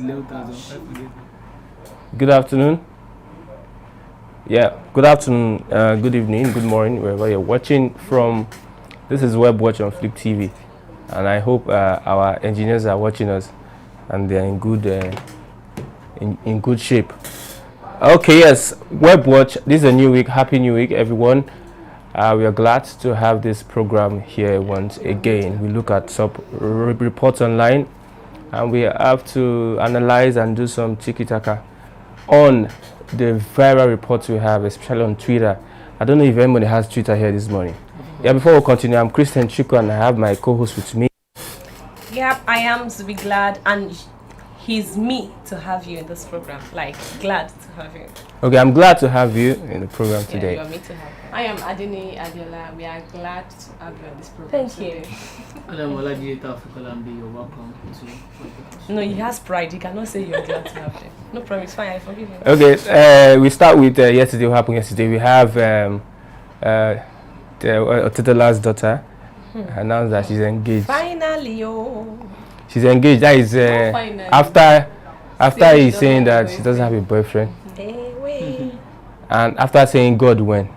11,500. Good afternoon. Yeah, good afternoon, good evening, good morning, wherever you're watching from. This is Web Watch on Flip TV, and I hope our engineers are watching us, and they're in good in good shape. Okay, yes, Web Watch. This is a new week. Happy New Week, everyone. We are glad to have this program here once again. We look at some reports online, and we have to analyze and do some tiki-taka on the viral reports we have, especially on Twitter. I don't know if anybody has Twitter here this morning. Yeah, before we continue, I'm Christian Chico, and I have my co-host with me. Yep, I am to be glad, and he's me to have you in this program. Like, glad to have you. Okay, I'm glad to have you in the program today. You are me to have. I am Adini Adiola. We are glad to have you on this program. Thank you. And I'm Oladieta of Columbia. You're welcome to. No, he has pride. He cannot say you're glad to have him. No problem, it's fine. I forgive him. Okay, we start with yesterday. What happened yesterday? We have Otitola's daughter announced that she's engaged. Finally, oh. She's engaged. That is after he's saying that she doesn't have a boyfriend. And after saying God when.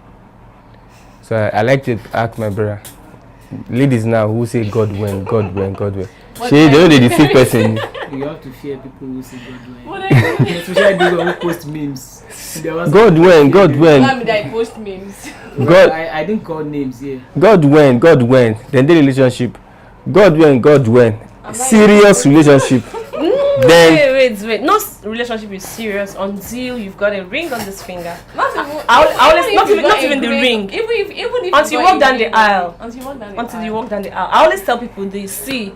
So I like to ask my brother, ladies now who say God when, God when, God when. They know they deceive person. You have to fear people who say God when. Especially those who post memes. God when, God when. I post memes. God, I didn't call names here. God when, God when. Then the relationship. God when, God when. Serious relationship. Then wait. No relationship is serious until you've got a ring on this finger. Not even the ring. Even if until you walk down the aisle. Until you walk down the aisle. I always tell people this. See,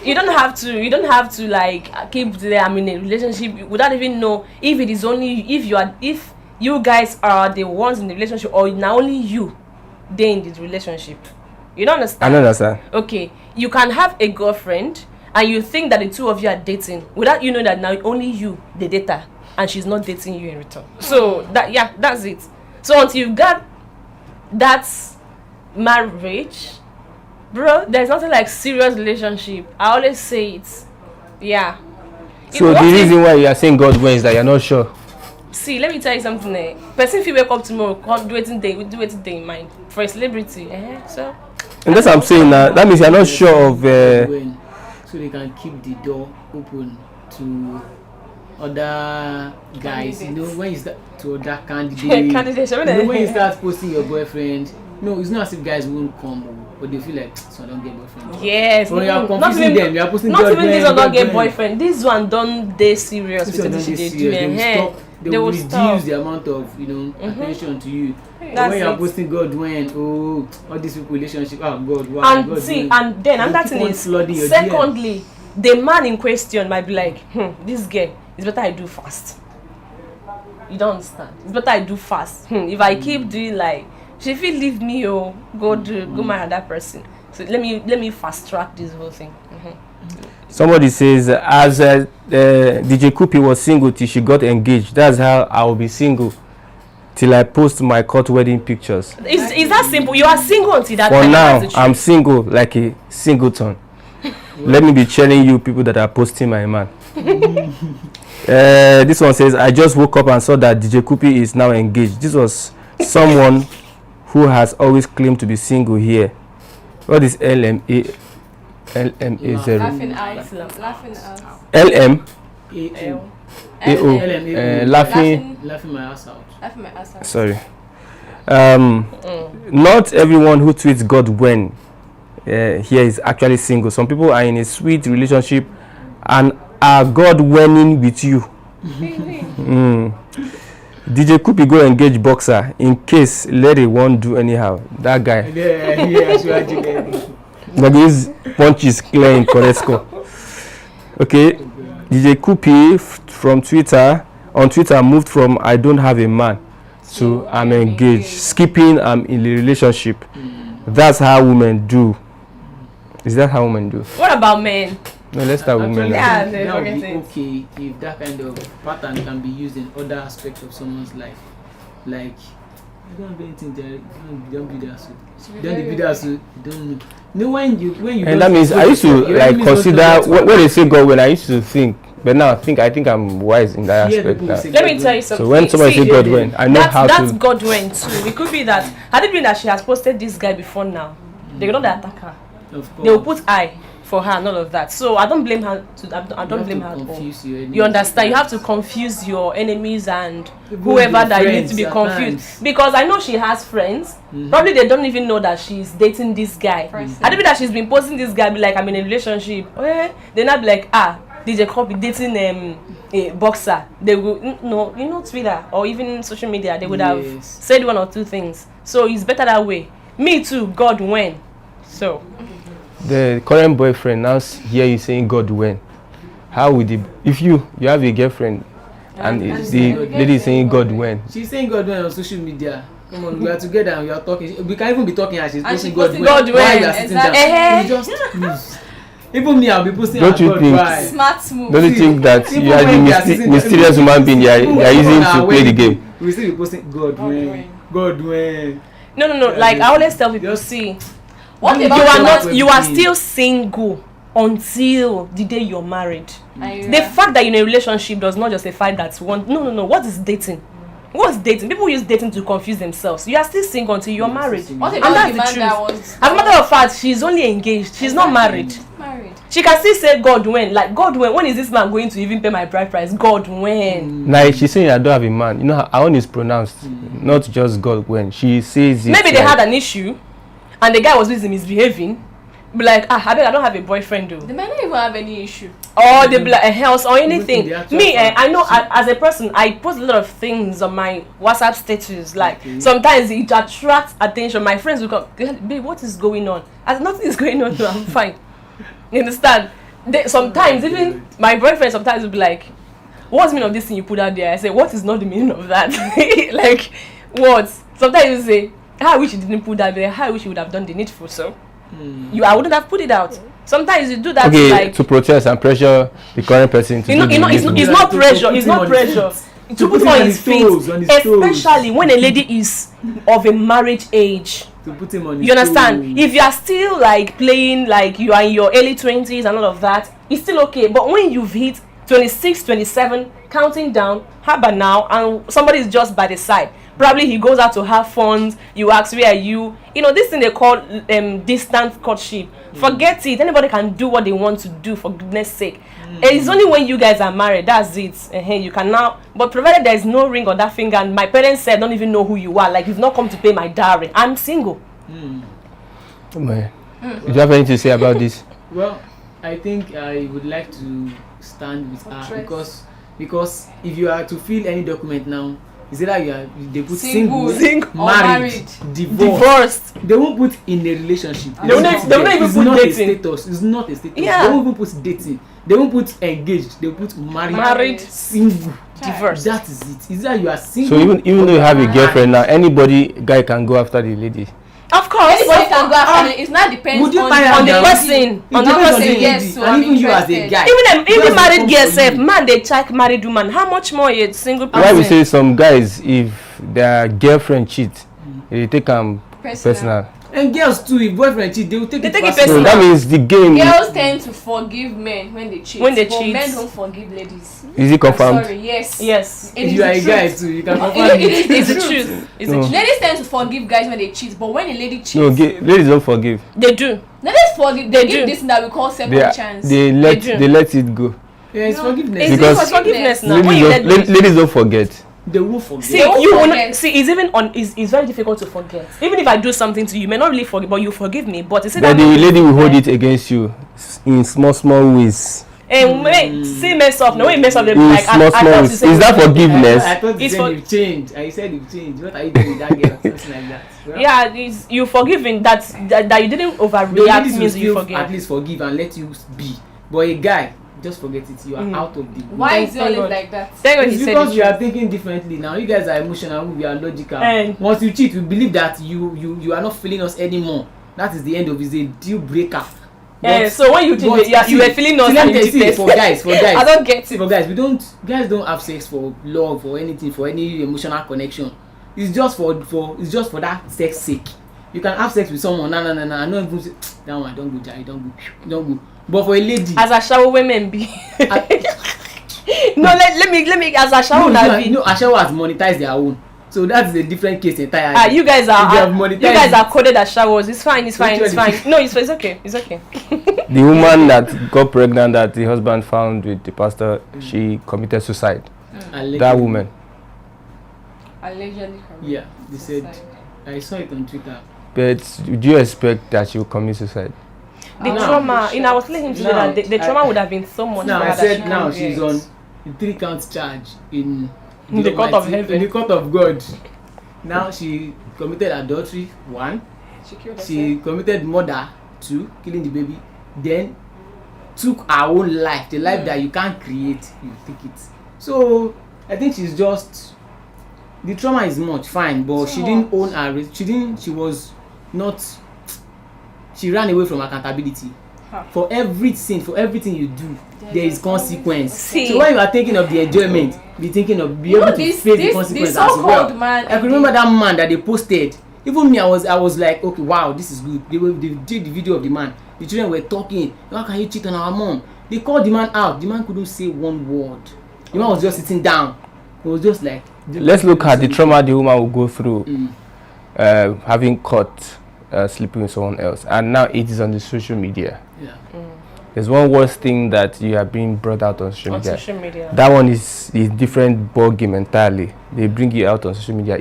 you don't have to like keep them in a relationship without even know if it is only if you guys are the ones in the relationship or now only you they in the relationship. You don't understand? I don't understand. Okay, you can have a girlfriend and you think that the two of you are dating without you know that now only you the dater and she's not dating you in return. So that's it. So until you've got that marriage, bro, there's nothing like serious relationship. I always say it. Yeah. So the reason why you are saying God when is that you're not sure. See, let me tell you something. Person if you wake up tomorrow, can't do it day in mind for a celebrity. So. And that's what I'm saying now. That means you're not sure of. So they can keep the door open to other guys. Candidates. You know when you start to other candidates. When you start posting your boyfriend. No, it's not as if guys won't come, but they feel like so I don't get boyfriend. Yes. When you are confusing them, you are posting. Not even this one don't get boyfriend. This one don't they serious with what they do. They will reduce the amount of attention to you. When you are posting God when all these people relationship God why and God see when. And then another thing is secondly the man in question might be like this girl it's better I do fast. You don't understand. It's better I do fast. If I keep doing like she feel leave me go marry that person. So let me fast track this whole thing. Somebody says, as DJ Kupi was single till she got engaged, that's how I will be single till I post my court wedding pictures. Is that simple? You are single until that time. For now, I'm single like a singleton. Let me be telling you people that are posting my man. This one says, I just woke up and saw that DJ Kupi is now engaged. This was someone who has always claimed to be single here. What is LMA? LMA0. Laughing out. LM. Laughing my ass out. Sorry. Not everyone who tweets God when here is actually single. Some people are in a sweet relationship and are God winning with you. DJ Kupi go engage boxer in case Lady won't do anyhow. That guy. But his punch is clear in Koresko. Okay. DJ Kupi from Twitter moved from I don't have a man to I'm engaged, skipping I'm in a relationship. That's how women do. Is that how women do? What about men? No, let's start with women. Yeah, that would be okay if that kind of pattern can be used in other aspects of someone's life. Like, I don't have anything there. Don't be that so. Don't be that so. Don't know. No, when you. And that means I used to like consider when they say God when I used to think But now I think I'm wise in that aspect now. Let me tell you something. So when somebody say God when, I know how that's to. God when too. It could be that had it been that she has posted this guy before now, they will not attack her. They will put I for her and all of that. So I don't blame her. I don't blame her at all. You understand? You have to confuse your enemies and whoever that you need to be confused. Because I know she has friends. Probably they don't even know that she's dating this guy. I don't mean that she's been posting this guy, be like, I'm in a relationship. They're not be like, DJ Copy dating a boxer. They will Twitter or even social media. They would have said one or two things. So it's better that way. Me too. God when. So. The current boyfriend now hear you saying God when. How would it? If you have a girlfriend and the lady is saying God when. She's saying God when on social media. Come on, we are together and we are talking. We can't even be talking and she's posting God when. God when. Why you are sitting down? You just lose. Even me, I'll be posting. Don't you think? Why? Smart move. Don't you think that you are the mysterious human being? You are using to play the game. We still be posting God when. God when. No. Like I always tell people, see. What you are still single until the day you're married. The fact that you're in a relationship does not justify that one. No. What is dating? What's dating? People use dating to confuse themselves. You are still single until you're married. What about the man that was? As a matter of fact, she's only engaged. She's not married. She can still say God when. Like God when is this man going to even pay my bride price? God when. Like she's saying I don't have a man. You know her own is pronounced, not just God when. She says it. Maybe they had an issue. And the guy was busy misbehaving, be like, I don't have a boyfriend though. They might not even have any issue. Or they be like a house or anything. Me, I know as a person, I post a lot of things on my WhatsApp status. Like sometimes it attracts attention. My friends will come, babe, what is going on? As nothing is going on, I'm fine. You understand? Sometimes even my boyfriend sometimes will be like, what's the meaning of this thing you put out there? I say, what is not the meaning of that? Like what? Sometimes you say, I wish you didn't put that there. I wish you would have done the needful. So, I wouldn't have put it out. Sometimes you do that to protest and pressure the current person to it's not pressure. It's not pressure. To put on his feet, especially when a lady is of a marriage age. To put him on. You understand? If you are still like playing, like you are in your early 20s and all of that, it's still okay. But when you've hit 26, 27, counting down, how about now? And somebody is just by the side. Probably he goes out to have fun. You ask, where are you? You know, this thing they call distant courtship. Forget it. Anybody can do what they want to do, for goodness sake. It's only when you guys are married, that's it. You can now, but provided there is no ring on that finger, and my parents said, don't even know who you are. Like, you've not come to pay my dowry. I'm single. Oh man. Do you have anything to say about this? Well, I think I would like to stand with her because if you are to fill any document now, is it that they put single, married, divorced. They won't put in a relationship. They won't even put dating. It's not a status. Yeah. They won't even put dating. They won't put engaged. They put married, single, divorced. That is it. Is that you are single? So even though you have a girlfriend now, guy can go after the lady. Of course, anybody can go after it. It's not depends on the person. On the person, yes. So and even you as a guy. Even married girls, man, they check married woman. How much more a single person? Why we say some guys, if their girlfriend cheat, they take personal. And girls too, if boyfriend cheat, they will take it personal. So that means the game. Girls tend to forgive men when they cheat. But men don't forgive ladies. Is it confirmed? Sorry, yes. If you are a guy too, you can confirm it. It's the truth. It's the truth. Ladies tend to forgive guys when they cheat, but when a lady cheats, ladies don't forgive. They do. Ladies forgive. They give this that we call second chance. They let it go. Yeah, it's forgiveness. It's forgiveness now. Ladies don't forget. They will forget. See, you will not, see. It's even it's very difficult to forget. Even if I do something to you, you may not really forget, but you forgive me. But the lady will hold it against you in small ways. And see, mess up. No, we mess up. Like small ways. Is that forgiveness? I thought you've changed. I said you've changed. What are you doing with that girl? Something like that. Well, yeah, you forgiving that you didn't overreact means you forgive. At least forgive and let you be. But a guy, just forget it. You are out of the. Why is it always like that? It's because you are thinking differently now. You guys are emotional. We are logical. Once you cheat, we believe that you are not feeling us anymore. That is the end of it. It's a deal breaker. So when you cheat, you were feeling us. For guys, I don't get it. For guys don't have sex for love or anything, for any emotional connection. It's just for that sex sake. You can have sex with someone. No. I know even say, that one, don't go, Jerry, don't go. But for a lady, as a shower women be. No, let me as Ashawo Ashawo has monetized their own. So that's a different case entirely. You guys are coded as showers. It's fine. No, it's okay. The woman that got pregnant that the husband found with the pastor, she committed suicide. That woman. Allegedly. Yeah, they said. I saw it on Twitter. But do you expect that she will commit suicide? The trauma. I was telling him today that the trauma would have been so much. Now I said now she's on a 3-count charge in the court of heaven. In the court of God. Now she committed adultery, 1. She committed murder, 2, killing the baby. Then took her own life, the life that you can't create, you take it. So I think she's just, the trauma is much, fine, but she didn't own her risk. She ran away from accountability. For everything you do, there is consequence. So when you are thinking of the enjoyment, be able to face the consequence as well. I can remember that man that they posted. Even me, I was like, okay, wow, this is good. They did the video of the man. The children were talking. How can you cheat on our mom? They called the man out. The man couldn't say one word. The man was just sitting down. It was just like. Let's look at the trauma the woman will go through, having caught sleeping with someone else, and now it is on the social media. Yeah. There's one worse thing that you are being brought out on social media. That one is different ball game entirely. They bring you out on social media.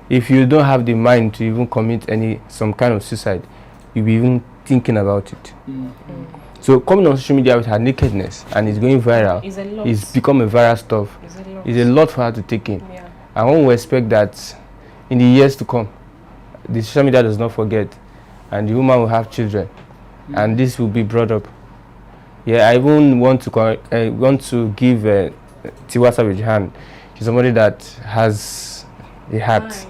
If you don't have the mind to even commit some kind of suicide, you'll be even thinking about it. So coming on social media with her nakedness and it's going viral, it's become a viral stuff. It's a lot for her to take in. Yeah. And one will expect that in the years to come, the social media does not forget, and the woman will have children, and this will be brought up. Yeah, I even want to give Tiwa Savage hand. She's somebody that has a heart.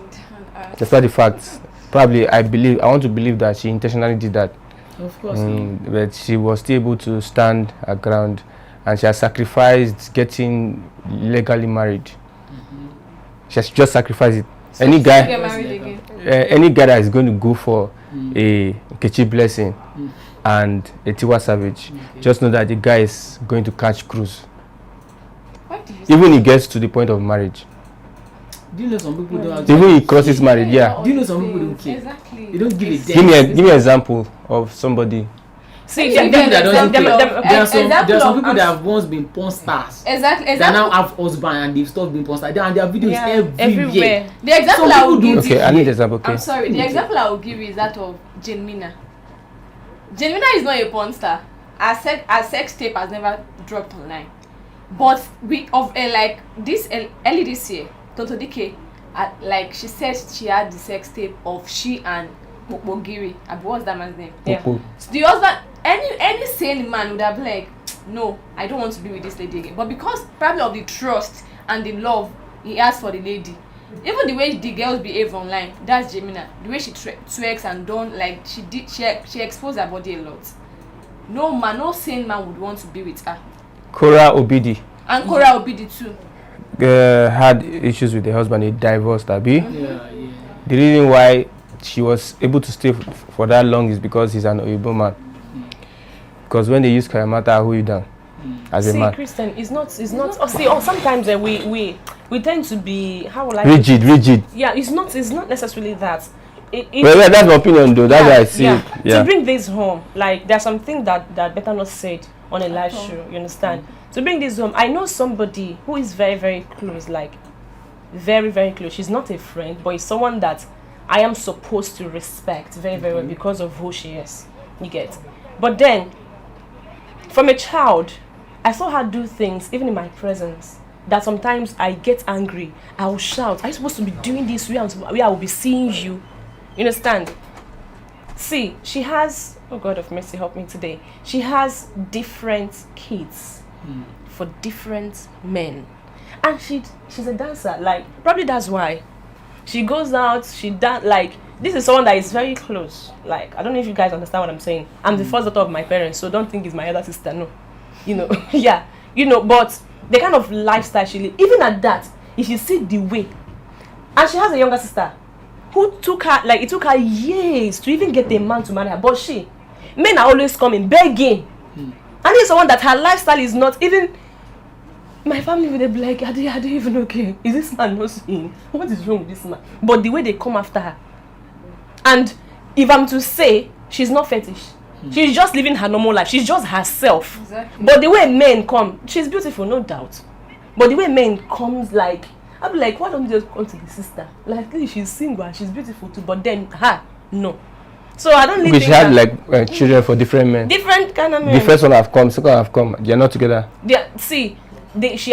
Despite the fact, probably I want to believe that she intentionally did that. Of course. But she was still able to stand her ground, and she has sacrificed getting legally married. She has just sacrificed it. So any guy that is going to go for a Kechi Blessing and a Tiwa Savage, just know that the guy is going to catch cruise. Even he gets to the point of marriage. Do you know some people don't? Even he crosses marriage, yeah. Do you know some people don't care? Exactly. They don't give a damn. Give me an example of somebody. See, there are some people that have once been porn stars. Exactly. That now have husband and they've stopped being porn stars. And their videos everywhere. The example I will give I need an example. Okay. I'm sorry. The example I will give you is that of Jenmina. Jenmina is not a porn star. Her sex tape has never dropped online. But early this year, Tonto Dike, she said she had the sex tape of she and Bogiri. What's that man's name? Yeah. So the husband, any sane man would have been like, no, I don't want to be with this lady again. But because probably of the trust and the love he has for the lady, even the way the girls behave online, that's Jemina. The way she twerks and she exposed her body a lot. No sane man would want to be with her. Kora Obidi. And Kora Obidi too. Had issues with the husband. He divorced Abi. Yeah. The reason why she was able to stay for that long is because he's an Oyibo man. Because when they use Kayamata, who you down as a man. Christian, it's not. Sometimes we tend to be rigid. Yeah, it's not necessarily that. That's my opinion though. That's why I see it. Yeah. To bring this home, there's something that better not said on a live show. You understand? To bring this home, I know somebody who is very, very close, very, very close. She's not a friend, but it's someone that I am supposed to respect very, very well because of who she is. You get? But then, from a child, I saw her do things, even in my presence, that sometimes I get angry. I will shout, are you supposed to be doing this where I will be seeing you? You understand? See, she has, oh God of mercy, help me today. She has different kids for different men. And she's a dancer. Probably that's why. She goes out, this is someone that is very close. I don't know if you guys understand what I'm saying. I'm the first daughter of my parents, so don't think it's my other sister, no. Yeah. But the kind of lifestyle she lives, even at that, if you see the way, and she has a younger sister who took her, it took her years to even get a man to marry her, but men are always coming, begging. And it's someone that her lifestyle is not even, my family would be like, are they even okay? Is this man not seeing? What is wrong with this man? But the way they come after her, and if I'm to say, she's not fetish. She's just living her normal life. She's just herself. Exactly. But the way men come, she's beautiful, no doubt. But the way men comes, like, I'll be like, why don't you just come to the sister? Like, she's single and she's beautiful too. But then her, no. So I don't really think she had like children for different men. Different kind of men. The first one have come, second have come. They're not together. She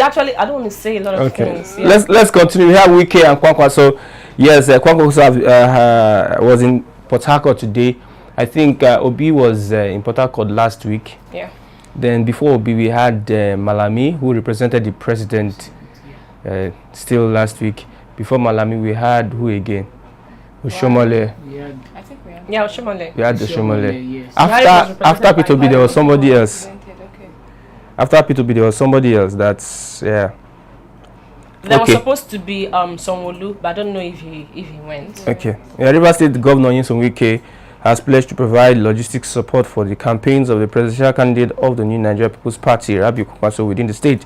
actually, I don't want to say a lot of things. Yeah. Let's continue. We have Wike and Kwankwaso. Yes, Kwankwaso was in Port Harcourt today. I think Obi was in Port Harcourt last week. Yeah. Then before Obi, we had Malami, who represented the president still last week. Before Malami, we had who again? Ushomole. I think we had. Yeah, Ushomole. We had Ushomole. Yes. After P2B, there was somebody else. Okay. After P2B, there was somebody else. That's There was supposed to be Sonwolu, but I don't know if he went. Okay. River State Governor Nyesom Wike has pledged to provide logistics support for the campaigns of the presidential candidate of the new Nigerian People's Party, Rabiu Kwankwaso, within the state.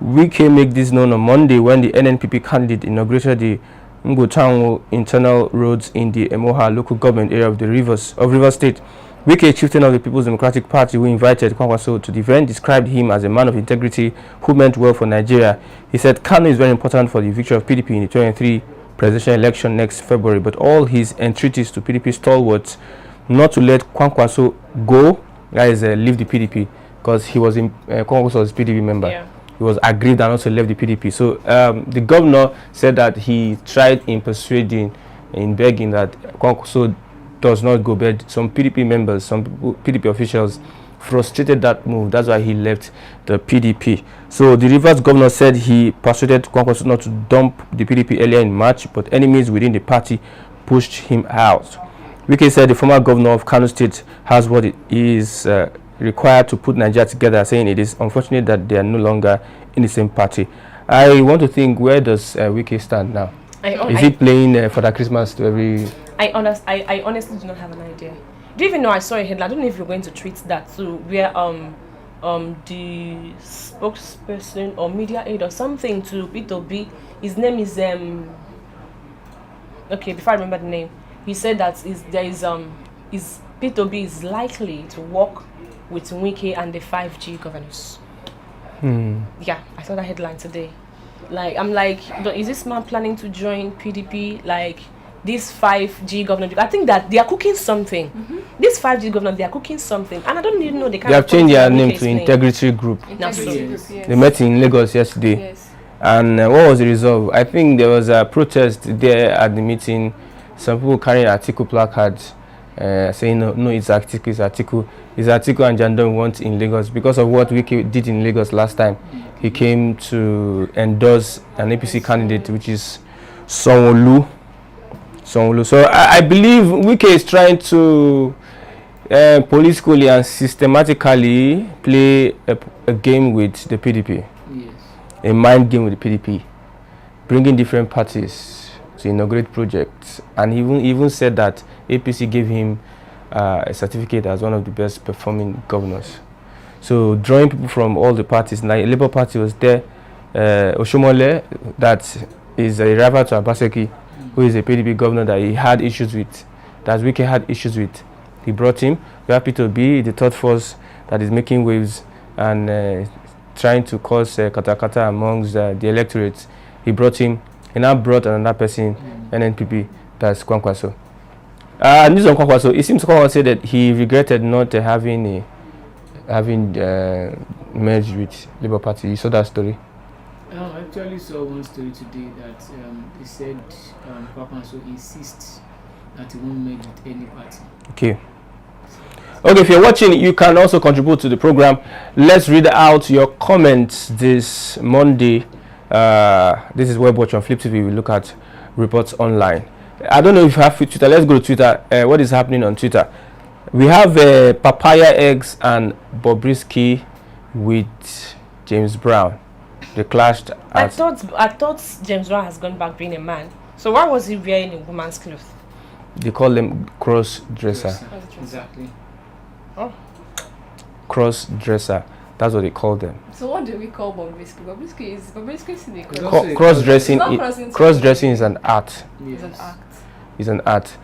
Wike made this known on Monday when the NNPP candidate inaugurated the Mbotanwo internal roads in the Emoha local government area of River State. Wike, chieftain of the People's Democratic Party, who invited Kwankwaso to the event, described him as a man of integrity who meant well for Nigeria. He said Kano is very important for the victory of PDP in the 2023 presidential election next February, but all his entreaties to PDP stalwarts not to let Kwankwaso go, that is, leave the PDP, because he was Kwankwaso was a PDP member. Yeah. He was aggrieved and also left the PDP. So the governor said that he tried in persuading, in begging that Kwankwaso does not go, but some PDP members, some PDP officials frustrated that move. That's why he left the PDP. So the Rivers governor said he persuaded Kwankwaso not to dump the PDP earlier in March, but enemies within the party pushed him out. Wike said the former governor of Kano State has what it is required to put Nigeria together, saying it is unfortunate that they are no longer in the same party. I want to think, where does Wike stand now? Is he playing for the Christmas to every... I honestly do not have an idea. Do you even know I saw a headline? I don't know if you're going to tweet that too, where the spokesperson or media aide or something to P2B, his name is okay, before I remember the name, he said that P2B is likely to work with Wike and the 5G governors. Yeah, I saw that headline today. Like, I'm like, is this man planning to join PDP? Like, this 5G governor, I think that they are cooking something. This 5G governor, they are cooking something, and I don't even know they have changed their name to Integrity Group. Yes. They met in Lagos yesterday. Yes. And what was the result? I think there was a protest there at the meeting. Some people carrying Atiku placards saying no, it's Atiku and Jandon want in Lagos because of what Wike did in Lagos last time. He came to endorse an APC candidate, which is Sonwolu. So I believe Wike is trying to politically and systematically play a game with the PDP. Yes. A mind game with the PDP, bringing different parties to inaugurate projects, and he even said that APC gave him a certificate as one of the best performing governors. So drawing people from all the parties. Now, Labour Party was there. Oshomole, that is a rival to Abaseki, who is a PDP governor that he had issues with, that Wike had issues with. He brought him. We are happy to be the third force that is making waves and trying to cause katakata amongst the electorate. He brought him. He now brought another person, NNPP, that's Kwankwaso. News on Kwankwaso. It seems Kwankwaso said that he regretted not having merged with Labour Party. You saw that story? I actually saw one story today that they said Kwankwaso insists that he won't merge with any party. Okay, if you're watching, you can also contribute to the program. Let's read out your comments this Monday. This is Web Watch on Flip TV. We look at reports online. I don't know if you have Twitter. Let's go to Twitter. What is happening on Twitter? We have Papaya Eggs and Bobrisky with James Brown. They clashed. I thought James Brown has gone back being a man. So why was he wearing a woman's clothes? They call them cross-dresser. Exactly. Oh. Cross-dresser. That's what they call them. So what do we call Bobrisky? Bobrisky is in the Cross-dressing. Cross-dressing is an art. Yes. It's an act. Is an art.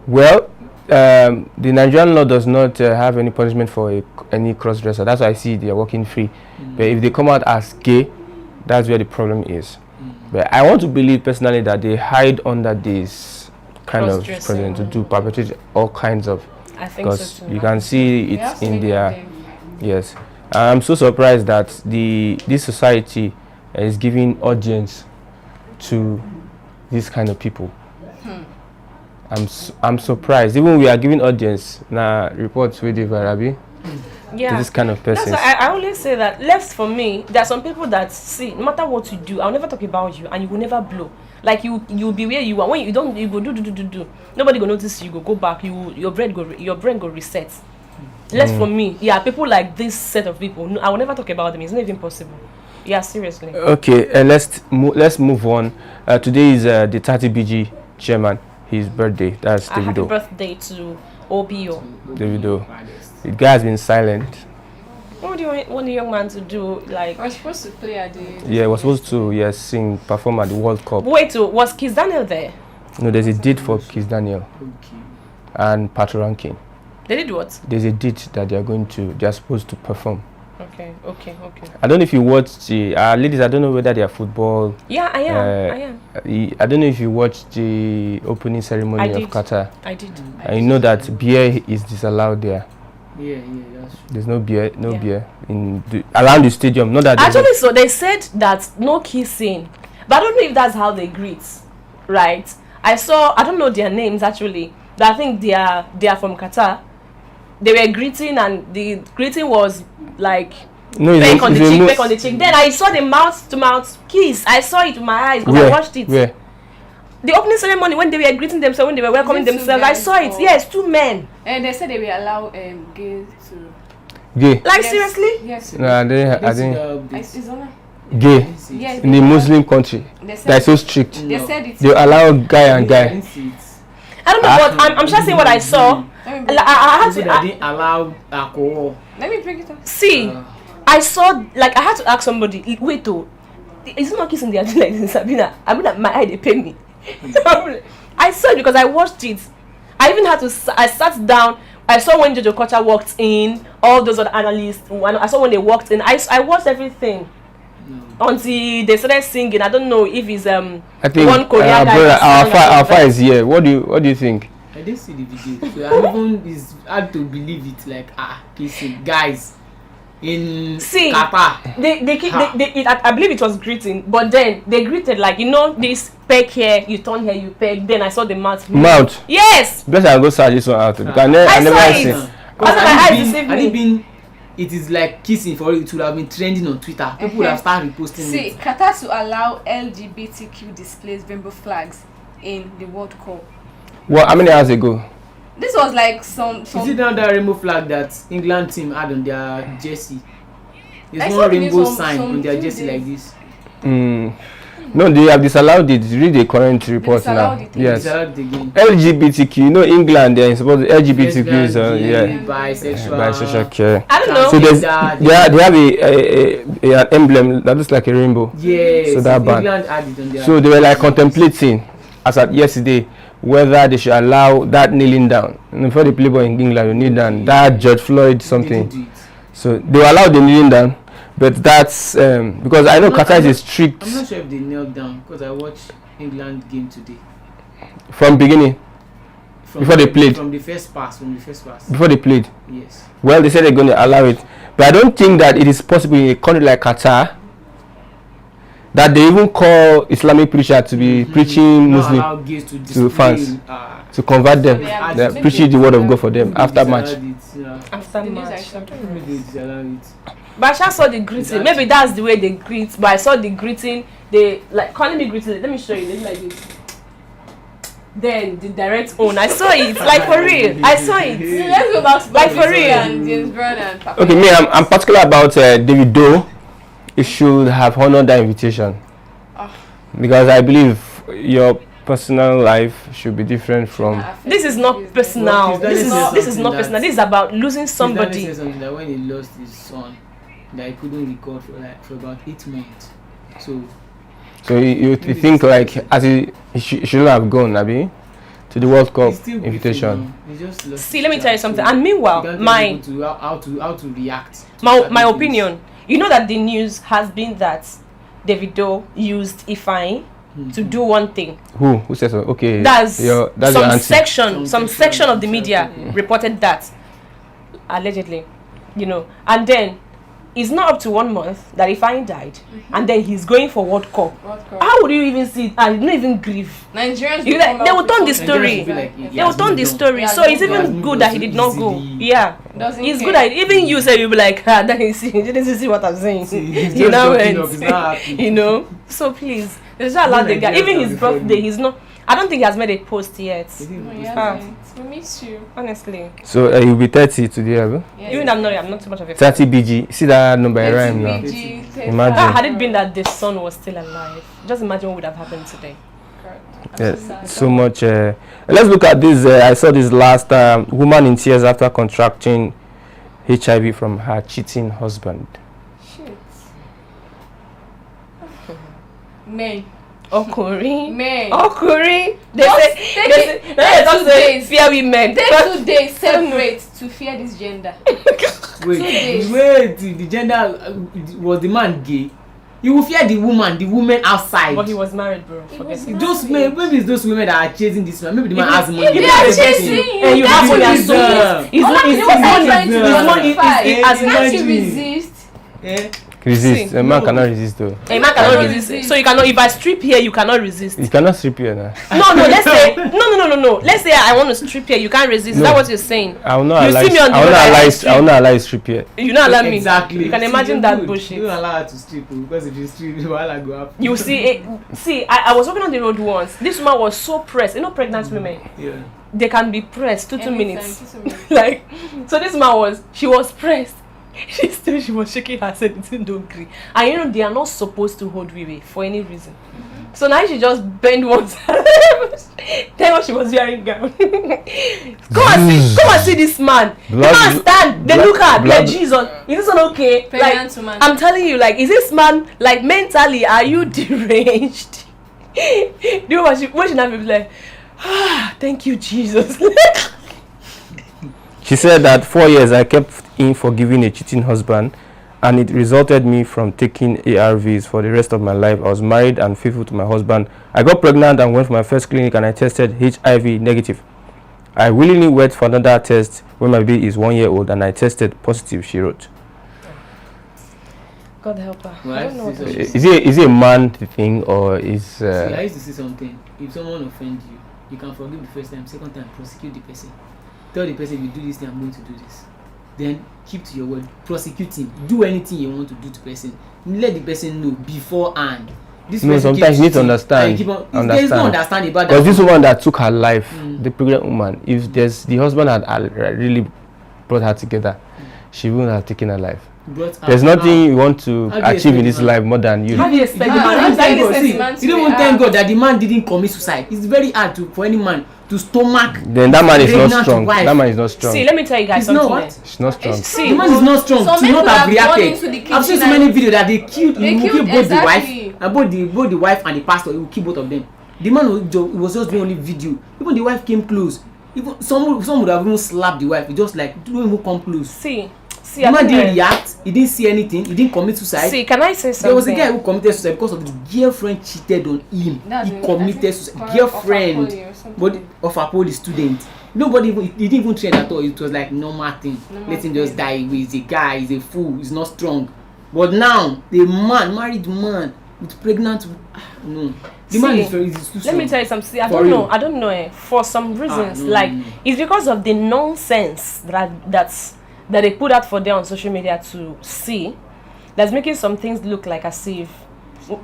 Well, the Nigerian law does not have any punishment for any cross-dresser. That's why I see they are working free. But if they come out as gay, that's where the problem is. But I want to believe personally that they hide under this kind of president to perpetrate all kinds of. I think so Because too. you can see it in their. Yes, I'm so surprised that this society is giving audience to this kind of people. I'm surprised. Even we are giving audience now reports with the Varabi to this kind of person. That's why I always say that. Left for me, there are some people that see no matter what you do, I'll never talk about you, and you will never blow. Like you'll be where you are. When you don't, you go do. Nobody go notice you. Go back. Your brain go reset. Left for me, yeah. People like this set of people, no, I will never talk about them. It's not even possible. Yeah, seriously. Okay, let's move on. Today is the 30BG chairman. His birthday. That's Happy Davido. birthday to OBO. Davido. The guy has been silent. What do you want a young man to do? Like, We're supposed to play at the. Yeah, was supposed to sing, perform at the World Cup. wait, was Kiss Daniel there? No, there's a date for Kiss Daniel Okay. and Pat Rankin. They did what? There's a date that they are supposed to perform. Okay. I don't know if you watched the ladies. I don't know whether they are football. Yeah, I am. I don't know if you watched the opening ceremony of Qatar. I did. And you know that beer is disallowed there. Yeah, that's true. There's no beer, beer in around the stadium. Not that Actually, so they said that no kissing, but I don't know if that's how they greet, right? I don't know their names actually, but I think they are from Qatar. They were greeting, and the greeting was like peck on the cheek. Then I saw the mouth-to-mouth kiss. I saw it with my eyes because I watched it. Where? The opening ceremony, when they were greeting themselves, when they were welcoming themselves, I saw it. Yes, 2 men. And they said they will allow gays to. Gay. Like Yes. seriously? Yes. No, I didn't. It's on. Gay Yes. in a Muslim country They said that's so strict. They said it. They allow guy and I guy. didn't see it. I don't know, but I'm just saying what I saw. Let me I had People to that didn't allow alcohol. bring it up. see. I saw, like, I had to ask somebody. Wait, though, is it not kissing the other like this, Sabina? I mean, my eye they pay me. I saw it because I watched it. I even had to. I sat down. I saw when Jojo Kocha walked in. All those other analysts. I saw when they walked in. I watched everything. Until they started singing. I don't know if it's I think one Korean guy. brother, our fire is here. What do you think? I didn't see the video. So I even it's hard to believe it. Like kissing guys in Qatar. I believe it was greeting, but then they greeted like this peck here, you turn here, you peck. Then I saw the mouth. Mouth. Yes. Best I go search this one out. Because I saw never it. seen. My eyes deceived me. It is like kissing for it would have been trending on Twitter. People would have started reposting See, it. Qatar to allow LGBTQ displays rainbow flags in the World Cup. Well, how many hours ago? This was like some. Is it not that rainbow flag that England team had on their jersey? I There's saw no the rainbow news sign some on their few jersey days. like this. No, they have disallowed it. Read the current report now. disallowed it. Yes. It's allowed again. LGBTQ. England. They are supposed to LGBTQ is Bisexual. bisexual care. I don't know. So there's That- they have an emblem that looks like a rainbow. Yes. So that ban. England had it on their. So they were like contemplating, as at yesterday, whether they should allow that kneeling down. And before the Playboy in England, you kneel down. That George Floyd They something. did it. So they will allow the kneeling down, but that's because I know Qatar is strict I'm not sure if they knelt down because I watched England game today. from beginning before they played. From the first pass. Before they played. Yes. Well, they said they're going to allow it, but I don't think that it is possible in a country like Qatar that they even call Islamic preacher to be preaching Not Muslim allow gays to display, fans. To convert them, Yeah, they maybe preaching the word of God for them after match. After The news match. actually. But I just saw the greeting. Maybe that's the way they greet. But I saw the greeting. They like calling me greeting. Let me show you. They look like this. Then the direct own. I saw it. Like for real. I saw it. Let's go back to Like for real. and James Brown and Papa. Okay, me, I'm particular about Davido. He should have honored that invitation because I believe your personal life should be different from. This is not personal. Well, This is something not personal. that- This is about losing somebody. Something that when he lost his son, that he couldn't record for about 8 months. So you think like as he shouldn't have gone, Abi, to the World Cup invitation. See, let me tell you something. And meanwhile, how to react. My opinion. You know that the news has been that Davido used Ifeanyi to do one thing. Who says so? Okay. That's some section of the media reported that allegedly, and then it's not up to 1 month that Ifeanyi died, and then he's going for World Cup. How would you even see it? And not even grieve. Nigerians, they will turn the story. They will turn the story. So it's even good that he did not go. Yeah, it's good that even you say you'll be like, then you didn't see what I'm saying. So please, let's just allow the guy. Even his birthday, he's not. I don't think he has made a post yet. We miss you. Honestly. So you'll be 30 today, Abi? Yes. Even I'm not too much of a 30 BG. See that number I rhyme now. Imagine. Had it been that the son was still alive, just imagine what would have happened today. Yes, so much. Let's look at this. I saw this last woman in tears after contracting HIV from her cheating husband. Shit. Men. Okuri. They say fear women. Take 2 days separate to fear this gender. Wait, the gender was the man gay? You will fear the woman outside. But he was married, bro. Those men, maybe it's those women that are chasing this man. Maybe the man has money. They are chasing you. And you have money as Can't you resist? Resist. A man cannot resist though. A man cannot resist. So you cannot. If I strip here, you cannot resist. You cannot strip here now. No. Let's say no. Let's say I want to strip here. You can't resist. Is that what you're saying? I will not allow. I will not allow you strip here. You not allow me. Exactly. You can imagine that bullshit. You don't allow her to strip because if you strip, while go up. You see, I was walking on the road once. This woman was so pressed. Pregnant women. Yeah. They can be pressed 2 minutes. Like, so this man she was pressed. She was shaking her head, it don't agree. And they are not supposed to hold Wiwi for any reason. So now she just bend one side. Tell what she was wearing gown. Come and see this man. The man stand, they look at like Jesus. Is this one okay? Like, I'm telling you, like, is this man like mentally? Are you deranged? Do you know what she now be like? Thank you, Jesus. She said that 4 years I kept in forgiving a cheating husband, and it resulted me from taking ARVs for the rest of my life. I was married and faithful to my husband. I got pregnant and went for my first clinic, and I tested HIV negative. I willingly went for another test when my baby is 1 year old, and I tested positive, she wrote. God help her. Well, I don't know what Is it a man thing or is... See, I used to say something. If someone offends you, you can forgive the first time, second time, prosecute the person. Tell the person, if you do this thing, I'm going to do this. Then keep to your word. Prosecute him. Do anything you want to do to the person. Let the person know beforehand. Sometimes you need to understand. There's no understanding about that. Because this woman that took her life, the pregnant woman, if the husband had really brought her together, she wouldn't have taken her life. There's nothing you want to achieve in this life more than you. How do you expect the man? You don't even thank God that the man didn't commit suicide. It's very hard for any man to stomach. Then that man is not strong. That man is not strong. See, let me tell you guys something. She's not strong. See, the man is not strong to not have reacted. I've seen so many videos that they killed both the wife and both the wife and the pastor. He will kill both of them. The man was just doing only video. Even the wife came close. Even some would have even slapped the wife. He just like don't even come close. See, the man didn't react. He didn't see anything. He didn't commit suicide. See, can I say something? There was a guy who committed suicide because of his girlfriend cheated on him. He committed suicide. Girlfriend of a poly student. Nobody even, he didn't even train at all. It was like normal thing. Let him just die. He's a guy. He's a fool. He's not strong. But now the man, married man with pregnant, no. The man is very easy. Let me tell you something. I don't know. For some reasons, it's because of the nonsense that they put out for them on social media to see, that's making some things look like as if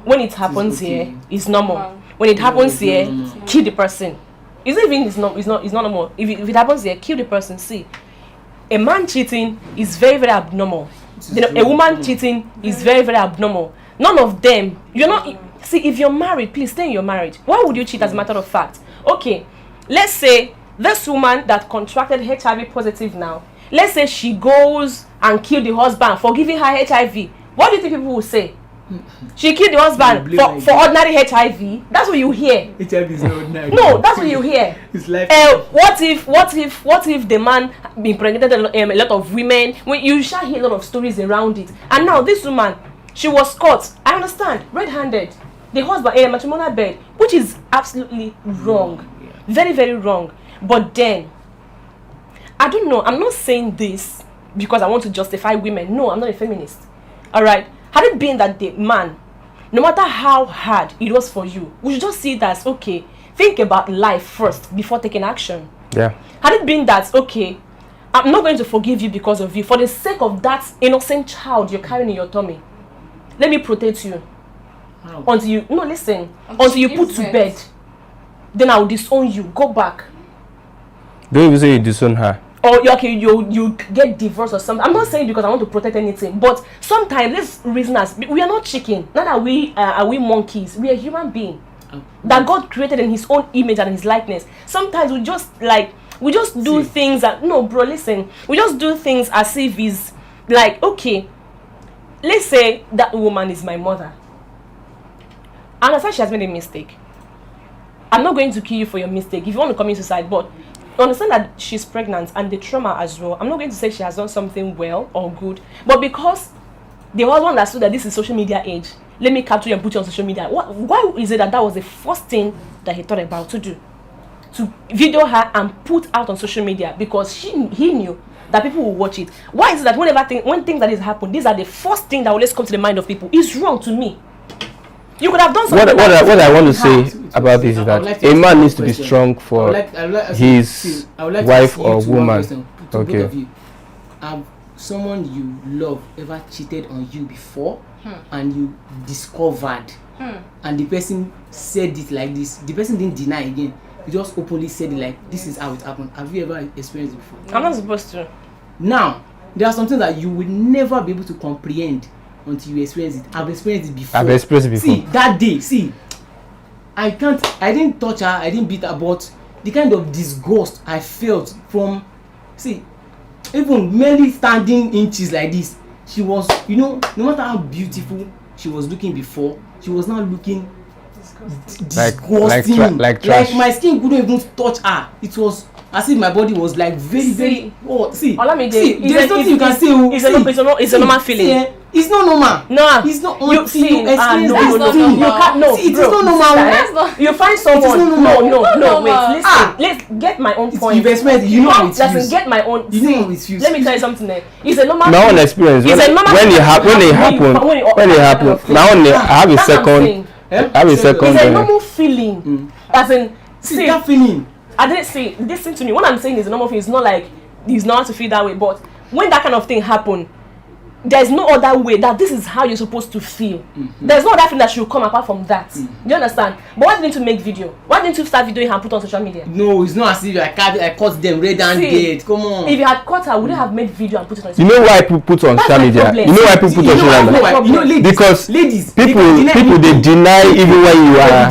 when it happens here, it's normal. When it happens here, kill the person. It's not normal. If it happens here, kill the person. See, a man cheating is very, very abnormal. A woman cheating is very, very abnormal. None of them. You're not. See, if you're married, please stay in your marriage. Why would you cheat? As a matter of fact, okay, let's say this woman that contracted HIV positive now let's say she goes and kill the husband for giving her HIV, what do you think people will say? She killed the husband for ordinary HIV. That's what you hear. HIV is not ordinary. No, that's what you hear. It's life. What if the man impregnated a lot of women? When you shall hear a lot of stories around it. And now this woman, she was caught. I understand, red-handed. The husband in a matrimonial bed, which is absolutely wrong, very, very wrong. But then, I don't know. I'm not saying this because I want to justify women. No, I'm not a feminist. All right. Had it been that the man, no matter how hard it was for you, we should just see it as, okay, think about life first before taking action. Yeah. Had it been that, okay, I'm not going to forgive you because of you, for the sake of that innocent child you're carrying in your tummy, let me protect you. How? Until you, no, listen, until you put to bed, then I'll disown you. Go back. Don't even say you disown her. Or you get divorced or something. I'm not saying because I want to protect anything, but sometimes let's reason as we are not chicken. Not that are we monkeys. We are human beings that God created in His own image and His likeness. Sometimes we just do things that, no, bro, listen. We just do things as if it's like, okay, let's say that woman is my mother. I understand she has made a mistake. I'm not going to kill you for your mistake if you want to commit suicide, but understand that she's pregnant and the trauma as well. I'm not going to say she has done something well or good, but because the husband understood that this is social media age, let me capture you and put you on social media. Why is it that was the first thing that he thought about to do? To video her and put out on social media, because he knew that people will watch it. Why is it that when things like this happen, these are the first thing that will always come to the mind of people? It's wrong to me. You could have done something. What I want to say about this is that a man needs to be strong for his wife or woman. Okay. Have someone you love ever cheated on you before, and you discovered, and the person said it like this? The person didn't deny again. He just openly said it like, this is how it happened. Have you ever experienced it before? I'm not supposed to. Now, there are some things that you will never be able to comprehend until you experience it. I've experienced it before. See, that day, I didn't touch her, I didn't beat her, but the kind of disgust I felt from, even merely standing inches like this, she was, no matter how beautiful she was looking before, she was now looking disgusting. Like trash. Like my skin couldn't even touch her. It was as if my body was like very, very. Oh, there's nothing you can say. It's a normal feeling. It's not normal. No, it's not. You see, it's not normal. It is not normal. You find someone. No. Wait. Listen. Let's get my own point. You've experienced. You know how it feels. Get my own. You know how it feels. Let me tell you something. It's a normal. My own experience. When it happened. I have a second. It's a normal feeling. As in, see that feeling. I didn't say. Listen to me. What I'm saying is a normal feeling. It's not like it's not to feel that way. But when that kind of thing happen, there's no other way that this is how you're supposed to feel. There's no other thing that should come apart from that. Do you understand? But why didn't you make video? Why didn't you start videoing and put on social media? No, it's not as if I caught them red and dead. Come on. If you had caught her, would you have made video and put it on social media? You know why people put on social media? You know why people put on social media? Because people they deny even when you are.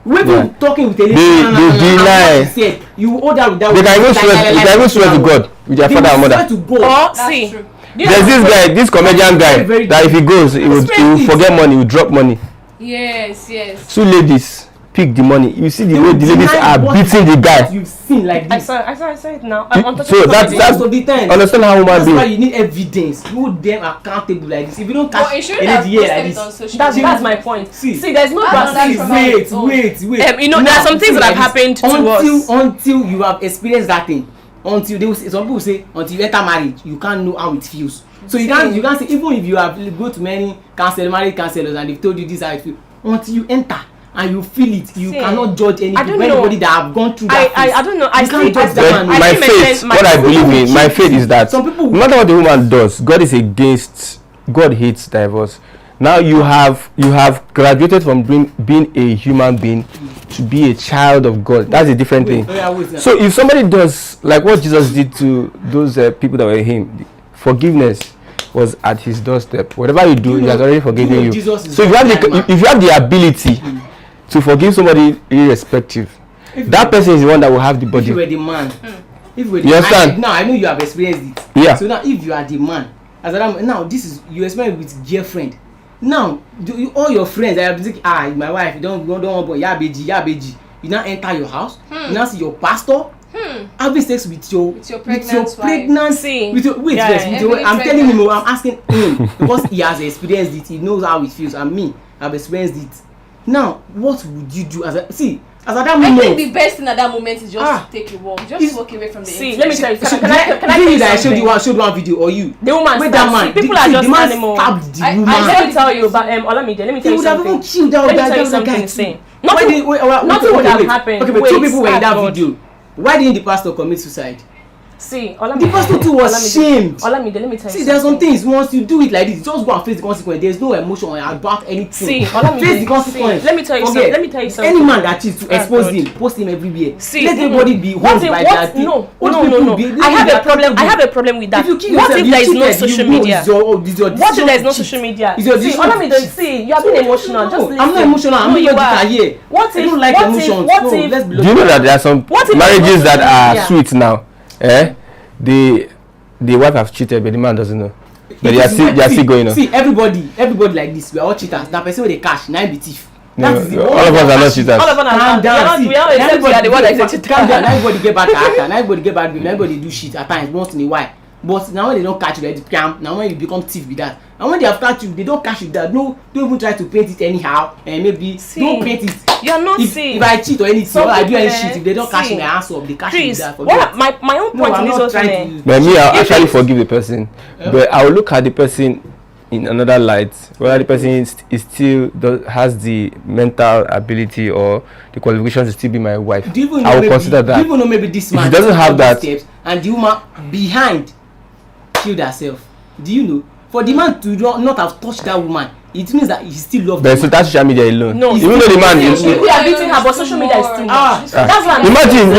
When you talking with a lady, they deny. You order with that. They can even swear to God with their father and mother. To God. See. There's this guy, this comedian guy, that if he goes, he will forget money, he will drop money. Yes. So ladies, pick the money. You see the way the ladies are beating the guy. You've seen like this. I saw it now. So that's understand how woman be. That's why you need evidence. Hold them accountable like this. If you don't catch any year like this, that's my point. See, there's no wait. There are some things that have happened to us until you have experienced that thing. Until some people say until you enter marriage, you can't know how it feels. So you can't say, even if you have go to many marriage counselors and they've told you this how it feels, until you enter and you feel it, you cannot judge anybody that have gone through that phase. I don't know. My faith, what I believe in, my faith is that no matter what the woman does, God hates divorce. Now you have graduated from being a human being to be a child of God. That's a different thing. So if somebody does like what Jesus did to those people that were him, forgiveness was at his doorstep. Whatever you do, he has already forgiven you. So if you have the ability to forgive somebody irrespective, that person is the one that will have the body. If you were the man, if we you understand? Now I know you have experienced it. Yeah. So now if you are the man, as a now this is you experience with girlfriend. Now all your friends I have thinking, my wife, you don't want boy, yabeji. You now enter your house, you now see your pastor having sex with your pregnancy. With your I'm telling him, I'm asking him because he has experienced it, he knows how it feels, and me, I've experienced it. Now, what would you do as at that moment? I think the best thing at that moment is just to take a walk, just walk away from the let me tell you. Can I tell you that I showed one video or you? The woman with that man. People are just animals. Let me tell you about Olamide. Let me tell you something. Let me tell you something insane. Nothing would have happened. Okay, but 2 people were in that video. Why didn't the pastor commit suicide? See, the pastor too was shamed. Olamide, let me tell you. See, there are some things once you do it like this, just go and face the consequence. There's no emotion about anything. See, Olamide, face the consequence. Let me tell you something. Any man that cheats to expose him, post him everywhere. See, let everybody be harmed by that. No. I have a problem with that. What if there is no social media? What if there is no social media? See, Olamide, see, you are being emotional. Just listen. I'm not emotional. I'm not here. What if? I don't like emotions. What if? Do you know that there are some marriages that are sweet now? The wife have cheated, but the man doesn't know. But they are still going on. See, everybody like this. We are all cheaters. That person with the cash, now be thief. All of us are not cheaters. All of us are not. We are the one that is a cheater. Calm down. Everybody get bad character. Everybody get bad behavior. Everybody do shit at times once in a while. But now when they don't catch you, they camp. Now when you become thief with that. And when they have catch you, they don't catch you with that. No, don't even try to paint it anyhow. And maybe don't paint it. You are not seeing. If I cheat or anything, or I do any shit, if they don't catch me, I answer up. They catch me with that. My own point in this also. But me, I'll actually forgive the person. But I will look at the person in another light. Whether the person is still has the mental ability or the qualifications to still be my wife. I will consider that. Do you even know maybe this man if he doesn't have that, and the woman behind killed herself? Do you know? For the man to not have touched that woman, it means that he still loves her. But so that's social media alone. No, even though the man is. We are beating her, but social media is still. That's why. Imagine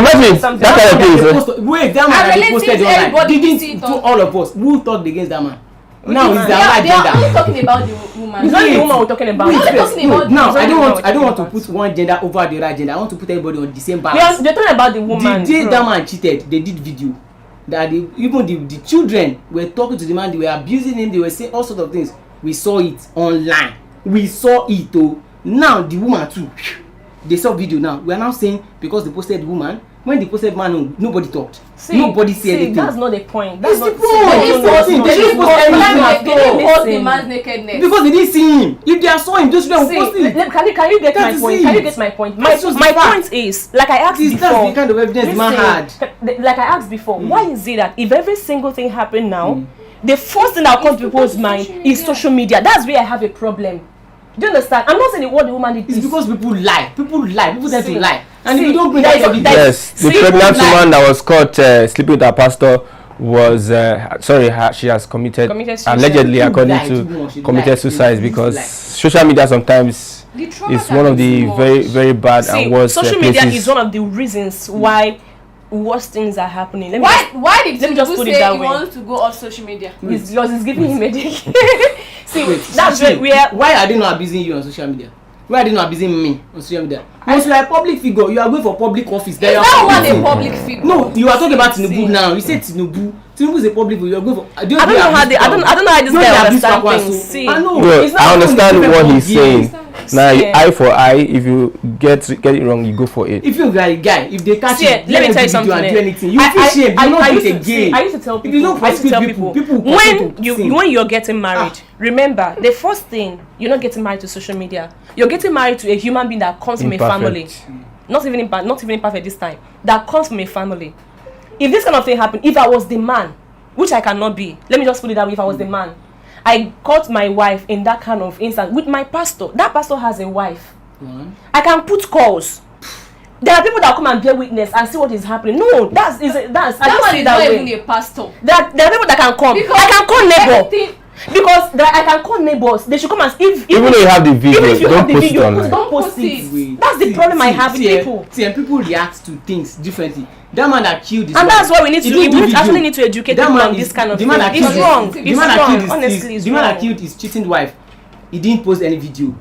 that kind of thing. Wait, that man that posted online didn't to all of us. Who talked against that man? Now it's their agenda. They are only talking about the woman. It's not the woman we're talking about. Now I don't want to put one gender over the other gender. I want to put everybody on the same balance. They're talking about the woman. The day that man cheated, they did video. That even the children were talking to the man, they were abusing him, they were saying all sorts of things. We saw it online. We saw it oh. Now the woman too, they saw video now. We are now saying because they posted the woman, when they posted man, nobody talked. Nobody said anything. That's not the point. That's the point. They didn't post anything at all. They didn't post the man's nakedness. Because they didn't see him. If they are saw him, just let them post it. Can you get my point? Can you get my point? My point is, like I asked before. That's the kind of evidence man had. Like I asked before, why is it that if every single thing happened now, the first thing that will come to people's mind is social media? That's where I have a problem. Do you understand? I'm not saying what the woman did. It's because people lie. People tend to lie. And if you don't bring that evidence. Yes, the pregnant woman that was caught sleeping with her pastor was she has committed allegedly, according to committed suicide, because social media sometimes is one of the very, very bad and worst social media is one of the reasons why worst things are happening. Why did you just put it that way? Want to go off social media? It's giving him a dick. See, that's why are they not abusing you on social media? Why are they not abusing me on social media? Once you are a public figure, you are going for public office. Is that one a public figure? No, you are talking about Tinubu now. You said Tinubu is a public figure. You are going for. I don't know how this guy understands things. See, I understand what he's saying. Now, eye for eye. If you get it wrong, you go for it. If you're a guy, if they catch you, let me tell you something. Do anything. You feel shame. You not do it again. I used to tell people. When you're getting married, remember the first thing, you're not getting married to social media. You're getting married to a human being that comes from a family. Not even imperfect this time. That comes from a family. If this kind of thing happened, if I was the man, which I cannot be, let me just put it that way. If I was the man, I caught my wife in that kind of instance with my pastor. That pastor has a wife. I can put calls. There are people that come and bear witness and see what is happening. No, that's I don't see that way. Even a pastor. There are people that can come. I can call neighbor. Because I can call neighbors. They should come and even though you have the video, don't post it. That's the problem I have with people. See, and people react to things differently. That man that killed his and wife, that's why we actually need to educate people on this kind of thing. It's wrong. Honestly, the man that killed his cheating wife, he didn't post any video.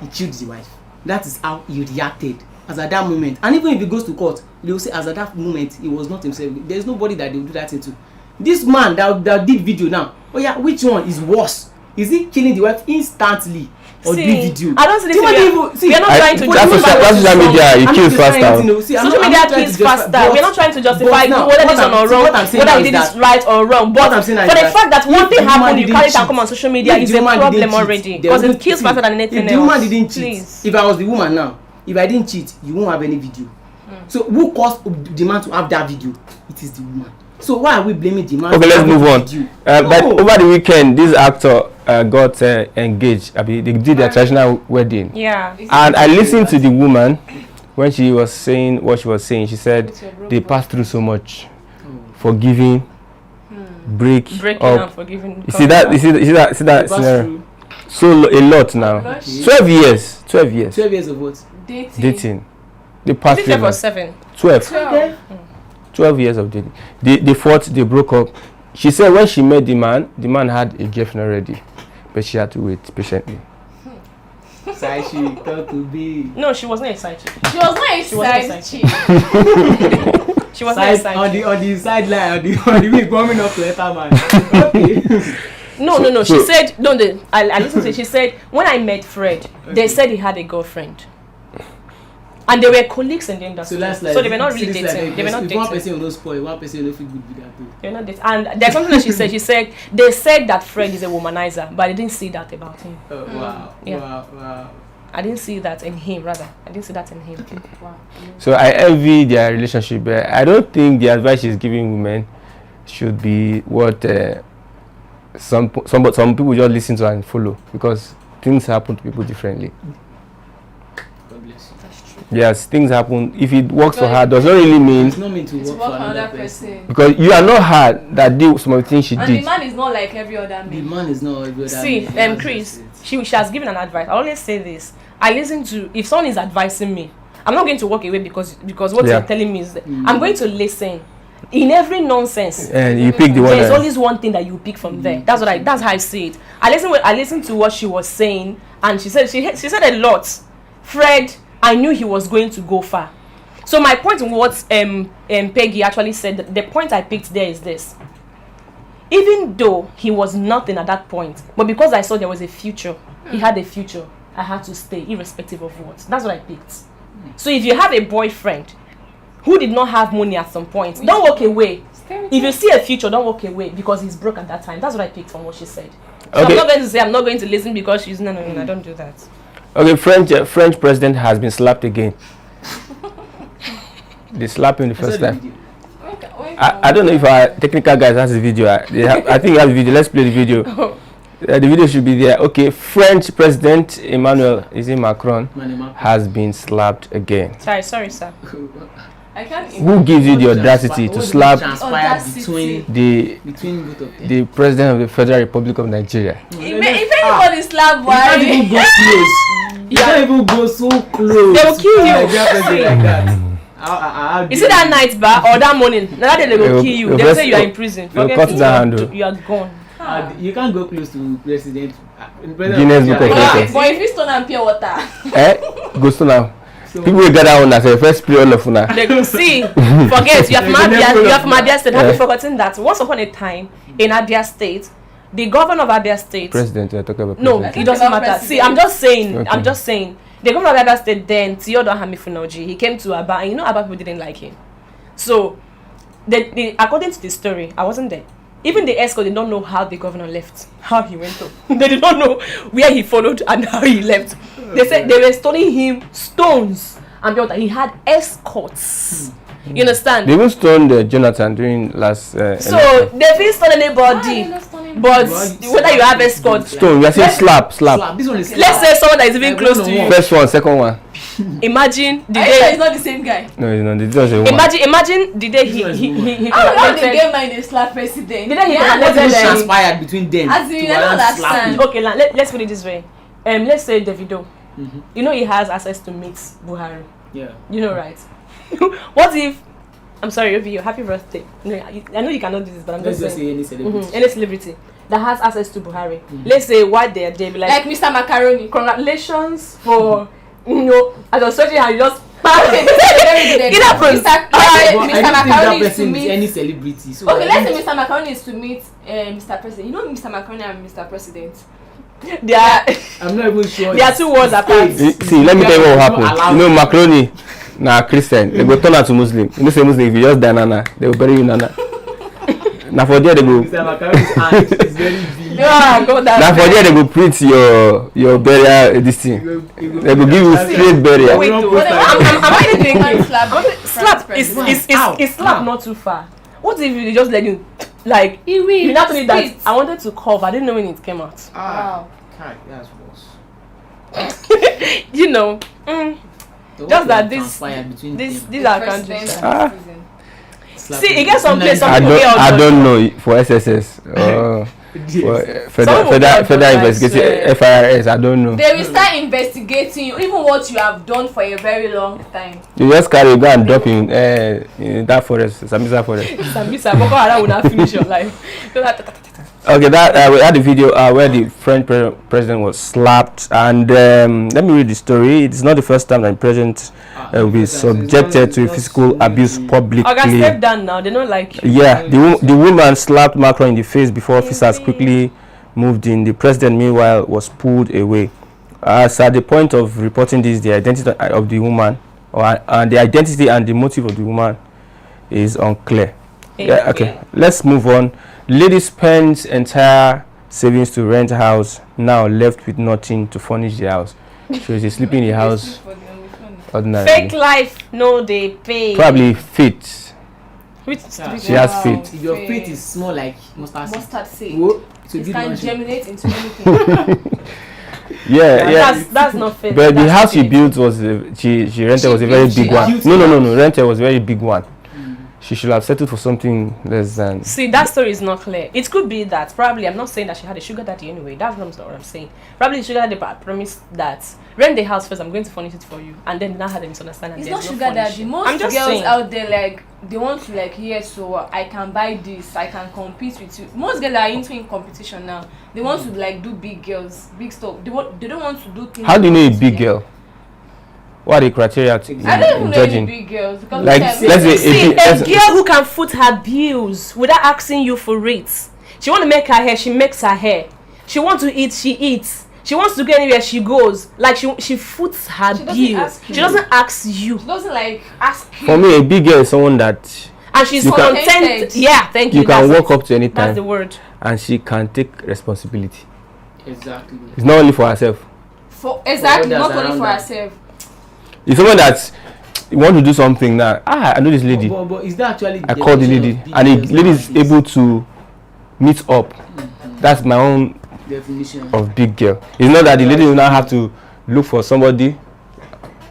He killed his wife. That is how he reacted. as at that moment. And even if he goes to court, they will say as at that moment he was not himself. There's nobody that they will do that into. This man that did video now, oh yeah, which one is worse? Is he killing the wife instantly or did video? I don't see this. We are not trying to justify social media. It kills faster. Social media kills faster. We're not trying to justify whether this one or wrong, whether he did this right or wrong. But for the fact that one thing happened, you carry it and come on social media is a problem already, because it kills faster than anything else. If the woman didn't cheat, if I was the woman now, if I didn't cheat, you won't have any video. So who caused the man to have that video? It is the woman. So why are we blaming the man? Okay, let's move on. But over the weekend, this actor got engaged. I mean, they did their traditional wedding. Yeah. And I listened to the woman when she was saying what she was saying. She said they passed through so much, forgiving, breaking up, forgiving. You see that scenario? So a lot now. 12 years. 12 years. 12 years of what? Dating. They passed through. 12. 12 years of dating. They fought, they broke up. She said when she met the man had a girlfriend already, but she had to wait patiently. Side chick, talk to be. No, she was not a side chick. She was not a side chick. She was not a side chick. On the sideline, on the week warming up to enter man. Okay. No. She said no. I listened to it. She said when I met Fred, they said he had a girlfriend. And they were colleagues in the industry, so they were not really dating. They were not dating. One person will not spoil, one person will not feel good with that too. They were not dating. And there's something that she said. She said they said that Fred is a womanizer, but I didn't see that about him. Oh, wow. Yeah. Wow. I didn't see that in him. Rather, I didn't see that in him. Wow. So I envy their relationship. I don't think the advice she's giving women should be what some people just listen to and follow, because things happen to people differently. Yes, things happen. If it works for her, does not really mean it's not meant to work for another person. Because you are not her that did some of the things she did. And the man is not like every other man. The man is not every other See, man. Chris, she has given an advice. I always say this. I listen to, if someone is advising me, I'm not going to walk away because what you're telling me is that I'm going to listen. In every nonsense, and you pick the one. There's always one thing that you pick from there. That's how I see it. I listened to what she was saying, and she said a lot. Fred, I knew he was going to go far. So my point in what Peggy actually said, the point I picked there is this. Even though he was nothing at that point, but because I saw there was a future, he had a future, I had to stay irrespective of what. That's what I picked. So if you have a boyfriend who did not have money at some point, don't walk away. If you see a future, don't walk away because he's broke at that time. That's what I picked from what she said. So okay. I'm not going to say I'm not going to listen because she's no, I don't do that. Okay, French president has been slapped again. They slapped him the first time. I don't know if our technical guys has the video. I think he has the video. Let's play the video. The video should be there. Okay, French President Emmanuel Macron has been slapped again. Sorry, sir. I can't. Who gives you the audacity to slap the president of the Federal Republic of Nigeria? If anybody slap why? You can't even go so close. They will kill you. Like that. Is it that night bar or that morning? That day they will kill you. They will say you are in prison. Forget it. You are gone. You can't go close to president. Guinness Book of Records. But if you stone and pure water. Go stone now. People will gather on as a first play all of una. They will see. Forget you have from Abia State. Have you forgotten that once upon a time in Abia State, the governor of Abia State. President, you're talking about president. No, it doesn't matter. President. See, I'm just saying. The governor of Abia State then, Theodore Hamifunoji, he came to Aba, and Aba people didn't like him. So, according to the story, I wasn't there. Even the escort, they don't know how the governor left, how he went home. They did not know where he followed and how he left. They said they were stoning him stones, and he had escorts. You understand? They even stoned Jonathan during last. So they didn't stone anybody, but whether you have escorts. Stone, we are saying slap. This one is slap. Let's say someone that is even close to you. First one, second one. Imagine the day. It's not the same guy. No, it's not. Imagine the day he. How they get mind a slap president? The day he transpired between them. As in, I don't understand. Okay, let's put it this way. Let's say Davido. You know he has access to meet Buhari. Yeah. You know, right? What if? I'm sorry, Obi, happy birthday. No, I know you cannot do this, but I'm just saying. Any celebrity. Any celebrity that has access to Buhari. Let's say what they be like Mr. Macaroni. Congratulations for as I was searching how you just It happens. Mr. I don't think that Macaroni is to person is meet. any celebrity. So Okay, let's say Mr. Macaroni is to meet Mr. President. You know Mr. Macaroni and Mr. President. They are I'm not even sure. they are two words apart. See, let me tell you what will happen. You know, macaroni, nah, Christian, they go turn out to Muslim. You know, say Muslim, if you just die nana, they will bury you nana. Now for there they go. Mr. Macaroni's hand is very big. Now for there they go print your burial this thing. They go give you straight burial. Wait, Wrong what poster. am I thinking? Slap Is slap not too far? What if you just let you like you you not only that spit. I wanted to cough, I didn't know when it came out. Ah, God, that's worse. You know. So Just what that will this transpire between this them? these are President countries. and citizen. See, it gets some place some I people get don't outdone. know for SSS or Yes. federal investigating FIRS. I don't know. They will start investigating you, even what you have done for a very long time. You just carry go and drop in that forest, Sambisa forest. Sambisa, Boko Haram will not finish your life. Okay, that we had the video where the French president was slapped, and let me read the story. It's not the first time that the president will be subjected to physical abuse publicly. Okay, step down now. They don't like you. Yeah, the woman slapped Macron in the face before officers quickly moved in. The president, meanwhile, was pulled away. As at the point of reporting this, the identity of the woman, and the identity and the motive of the woman, is unclear. Yeah, okay, let's move on. Lady spends entire savings to rent a house, now left with nothing to furnish the house. So she's sleeping in the house ordinarily. Fake life, no they pay. Probably fit. Which She has feet. If your feet is small like mustard seed, Mustard seed. so It you can don't germinate into anything. Yeah. That's not fair. But the That's house she fair. built was she rented was a very big one. No. Rented was a very big one. She should have settled for something less than. See, that story is not clear. It could be that probably I'm not saying that she had a sugar daddy anyway. That's not what I'm saying. Probably the sugar daddy promised that rent the house first. I'm going to furnish it for you, and then now had a misunderstanding. It's there's not no sugar daddy. furnishing. Most I'm just girls saying. out there like they want to like yes, so I can buy this, I can compete with you. Most girls are into in competition now. They want to like do big girls, big stuff. They don't want to do things. How do you know a big girl? What are the criteria to I don't even know any judging? big girls because Like, let's say See, if a girl who can foot her bills without asking you for it. She want to make her hair, she makes her hair. She wants to eat, she eats. She wants to go anywhere, she goes. Like she foots her She doesn't bill. ask She you. doesn't ask you. she doesn't like ask you. for me, a big girl is someone that And she's You can- content. Contented. Yeah, thank you. you can that's walk it. up to any That's the time, word. and she can take responsibility. Exactly. It's not only for herself. For exactly, For others not only around for her. herself. It's someone that you want to do something now. I know this lady. But is that actually I call the lady, and the lady is able to meet up. That's my own definition of big girl. It's not that the lady will now have to look for somebody.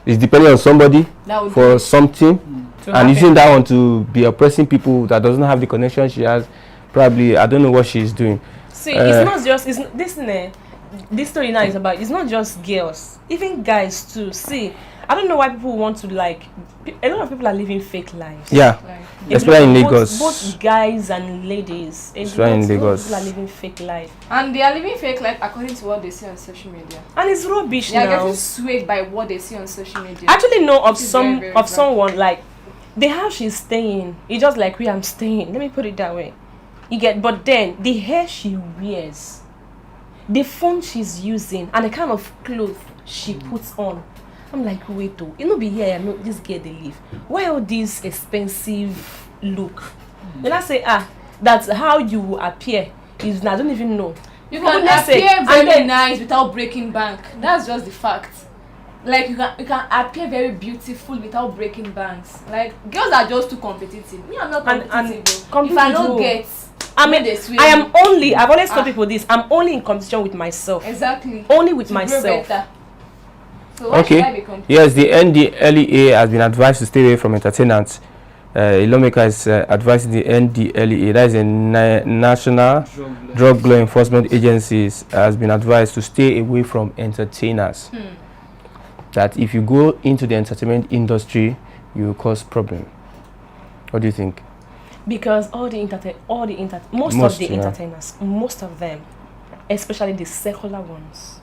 It's depending on somebody That would for something, To and happen. using that one to be oppressing people that doesn't have the connection she has. Probably I don't know what she's doing. See, it's not just this story now is about. It's not just girls, even guys too. See, I don't know why people want to like. A lot of people are living fake lives. Yeah, like, especially in Both- Lagos. Both guys and ladies. Especially in Lot of Lagos. People are living fake life, and they are living fake life according to what they see on social media. and it's rubbish They are now. getting swayed by what they see on social media. I actually know of Which is some very, very of bad. someone like the house she's staying. It's just like where I'm staying. Let me put it that way. You get, but then the hair she wears, the phone she's using, and the kind of clothes she puts on. I'm like, wait, oh, you know, be here. I know this girl they live. Why all this expensive look? Then I say, that's how you will appear. Is I don't even know. You For can goodness sake. appear And very then- nice without breaking bank. That's just the fact. Like you can appear very beautiful without breaking banks. Like girls are just too competitive. Me, I'm not And- competitive. and If I don't competitive. get, I mean, they sway I am me. only. I've always told Ah. people this. I'm only in competition with myself. Exactly. Only with To grow myself. better. So why should I be Okay. competing? Yes, the NDLEA has been advised to stay away from entertainers. A lawmaker is advising the NDLEA, that is a National Drug Law Enforcement Agencies, has been advised to stay away from entertainers. That if you go into the entertainment industry, you will cause problem. What do you think? Because most of the Yeah. entertainers, most of them, especially the secular ones,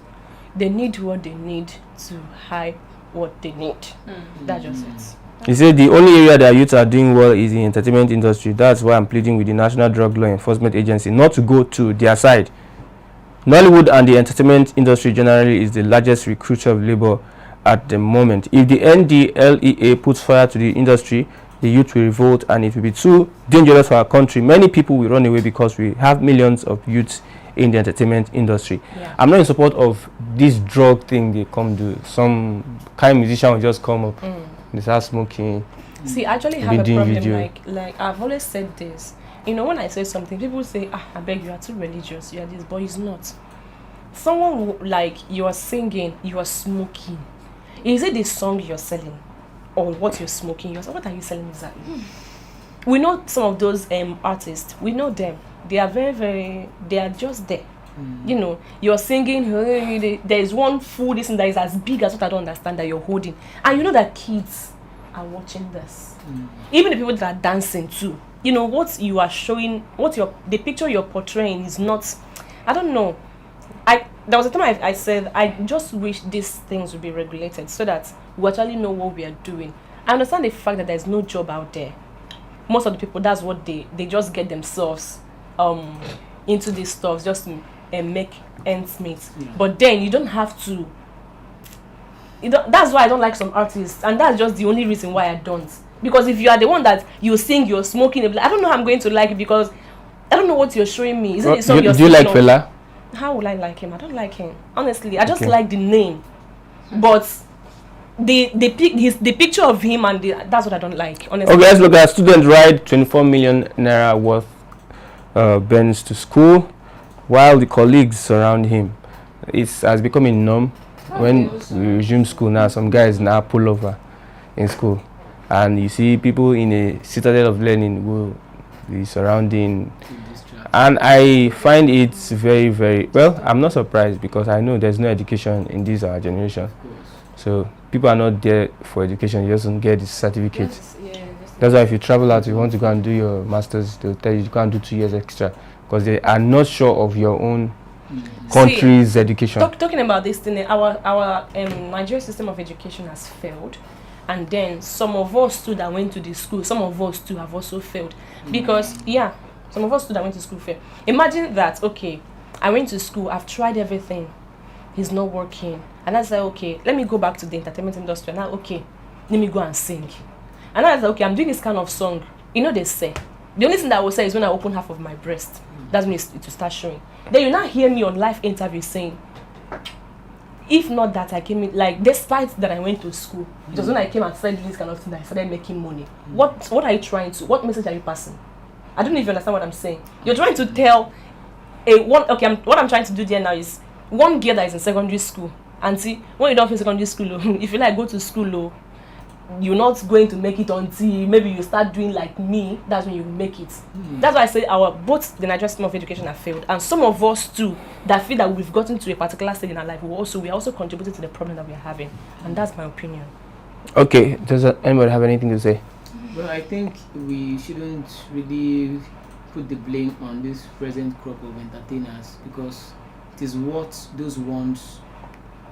they need what they need to hype what they need. That's just it. He said the only area that youths are doing well is the entertainment industry. That's why I'm pleading with the National Drug Law Enforcement Agency not to go to their side. Nollywood and the entertainment industry generally is the largest recruiter of labor at the moment. If the NDLEA puts fire to the industry, the youth will revolt and it will be too dangerous for our country. Many people will run away because we have millions of youths in the entertainment industry. Yeah. I'm not in support of this drug thing they come do. Some kind of musician will just come up, they start smoking. See, I actually have a problem. Like I've always said this. You know, when I say something, people say, I beg you are too religious, you are this, but it's not. Someone like you are singing, you are smoking. Is it the song you're selling or what you're smoking? What are you selling exactly? We know some of those artists, we know them. They are they are just there. You know, you're singing, there is one food that is as big as what I don't understand that you're holding. And you know that kids are watching this. Even the people that are dancing too. You know, what you are showing, the picture you're portraying is not, I don't know. There was a time I said, I just wish these things would be regulated so that we actually know what we are doing. I understand the fact that there's no job out there. Most of the people, that's what they just get themselves into these stuff just to make ends meet. But then you don't have to. That's why I don't like some artists, and that's just the only reason why I don't. Because if you are the one that you sing, you're smoking, I don't know how I'm going to like it because I don't know what you're showing me. Isn't it so do you like Fela? How will I like him? I don't like him. Honestly, I just like the name. But the picture of him and that's what I don't like. Honestly. Okay, let's look at student ride 24 million naira worth Benz to school while the colleagues surround him. It has become a norm when we resume school now. Some guys now pull over in school. And you see people in a citadel of learning will be surrounding. And I find it very, very, well, I'm not surprised because I know there's no education in this our generation. So people are not there for education, you just don't get the certificate. That's why if you travel out, you want to go and do your master's, they'll tell you can't do 2 years extra because they are not sure of your own country's education. Talking about this thing, our Nigerian system of education has failed. And then some of us too that went to the school, some of us too have also failed. Because, some of us too that went to school failed. Imagine that, okay, I went to school, I've tried everything. It's not working. And I said, okay, let me go back to the entertainment industry. Now, okay, let me go and sing. And I said, okay, I'm doing this kind of song. You know they say. The only thing that I will say is when I open half of my breast. That's when it will start showing. Then you now hear me on live interview saying, if not that I came in, like, despite that I went to school, it was when I came and started this kind of thing that I started making money. What are you trying to, what message are you passing? I don't know if you understand what I'm saying. You're trying to tell what I'm trying to do there now is one girl that is in secondary school. And see, when you don't finish secondary school, if you like go to school, you're not going to make it until maybe you start doing like me. That's when you make it. That's why I say both the Nigerian system of education have failed, and some of us too that feel that we've gotten to a particular stage in our life, we are also contributing to the problem that we are having, and that's my opinion. Okay, does anybody have anything to say? Well, I think we shouldn't really put the blame on this present crop of entertainers because it is what those ones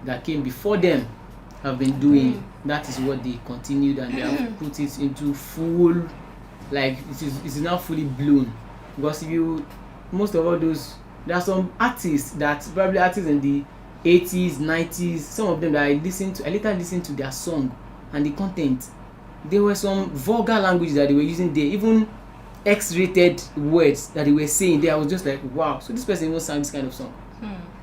that came before them have been doing. That is what they continued, and they have put it into full, like it is now fully blown. Because most of all those, there are some artists probably artists in the 80s, 90s, some of them that I later listened to their song and the content. There were some vulgar language that they were using there, even X-rated words that they were saying there. I was just like, wow, so this person even sang this kind of song.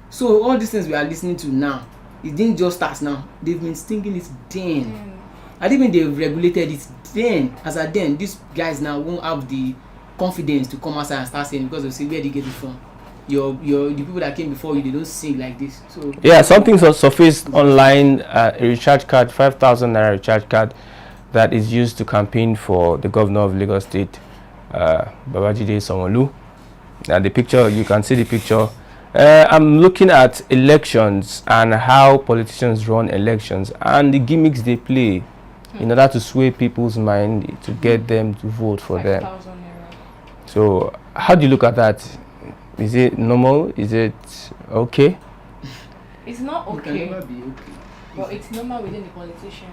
So all these things we are listening to now, it didn't just start now. They've been singing it then. I think they've regulated it then. As at then, these guys now won't have the confidence to come outside and start saying because they'll say, where did you get it from? The people that came before you, they don't sing like this. So yeah, something surfaced online, a recharge card, 5,000 naira recharge card that is used to campaign for the governor of Lagos State, Babajide Sanwo-Olu. And the picture, you can see the picture. I'm looking at elections and how politicians run elections and the gimmicks they play in order to sway people's mind to get them to vote for them. So how do you look at that? Is it normal? Is it okay? It's not okay. It can never be okay. But it's normal within the politicians.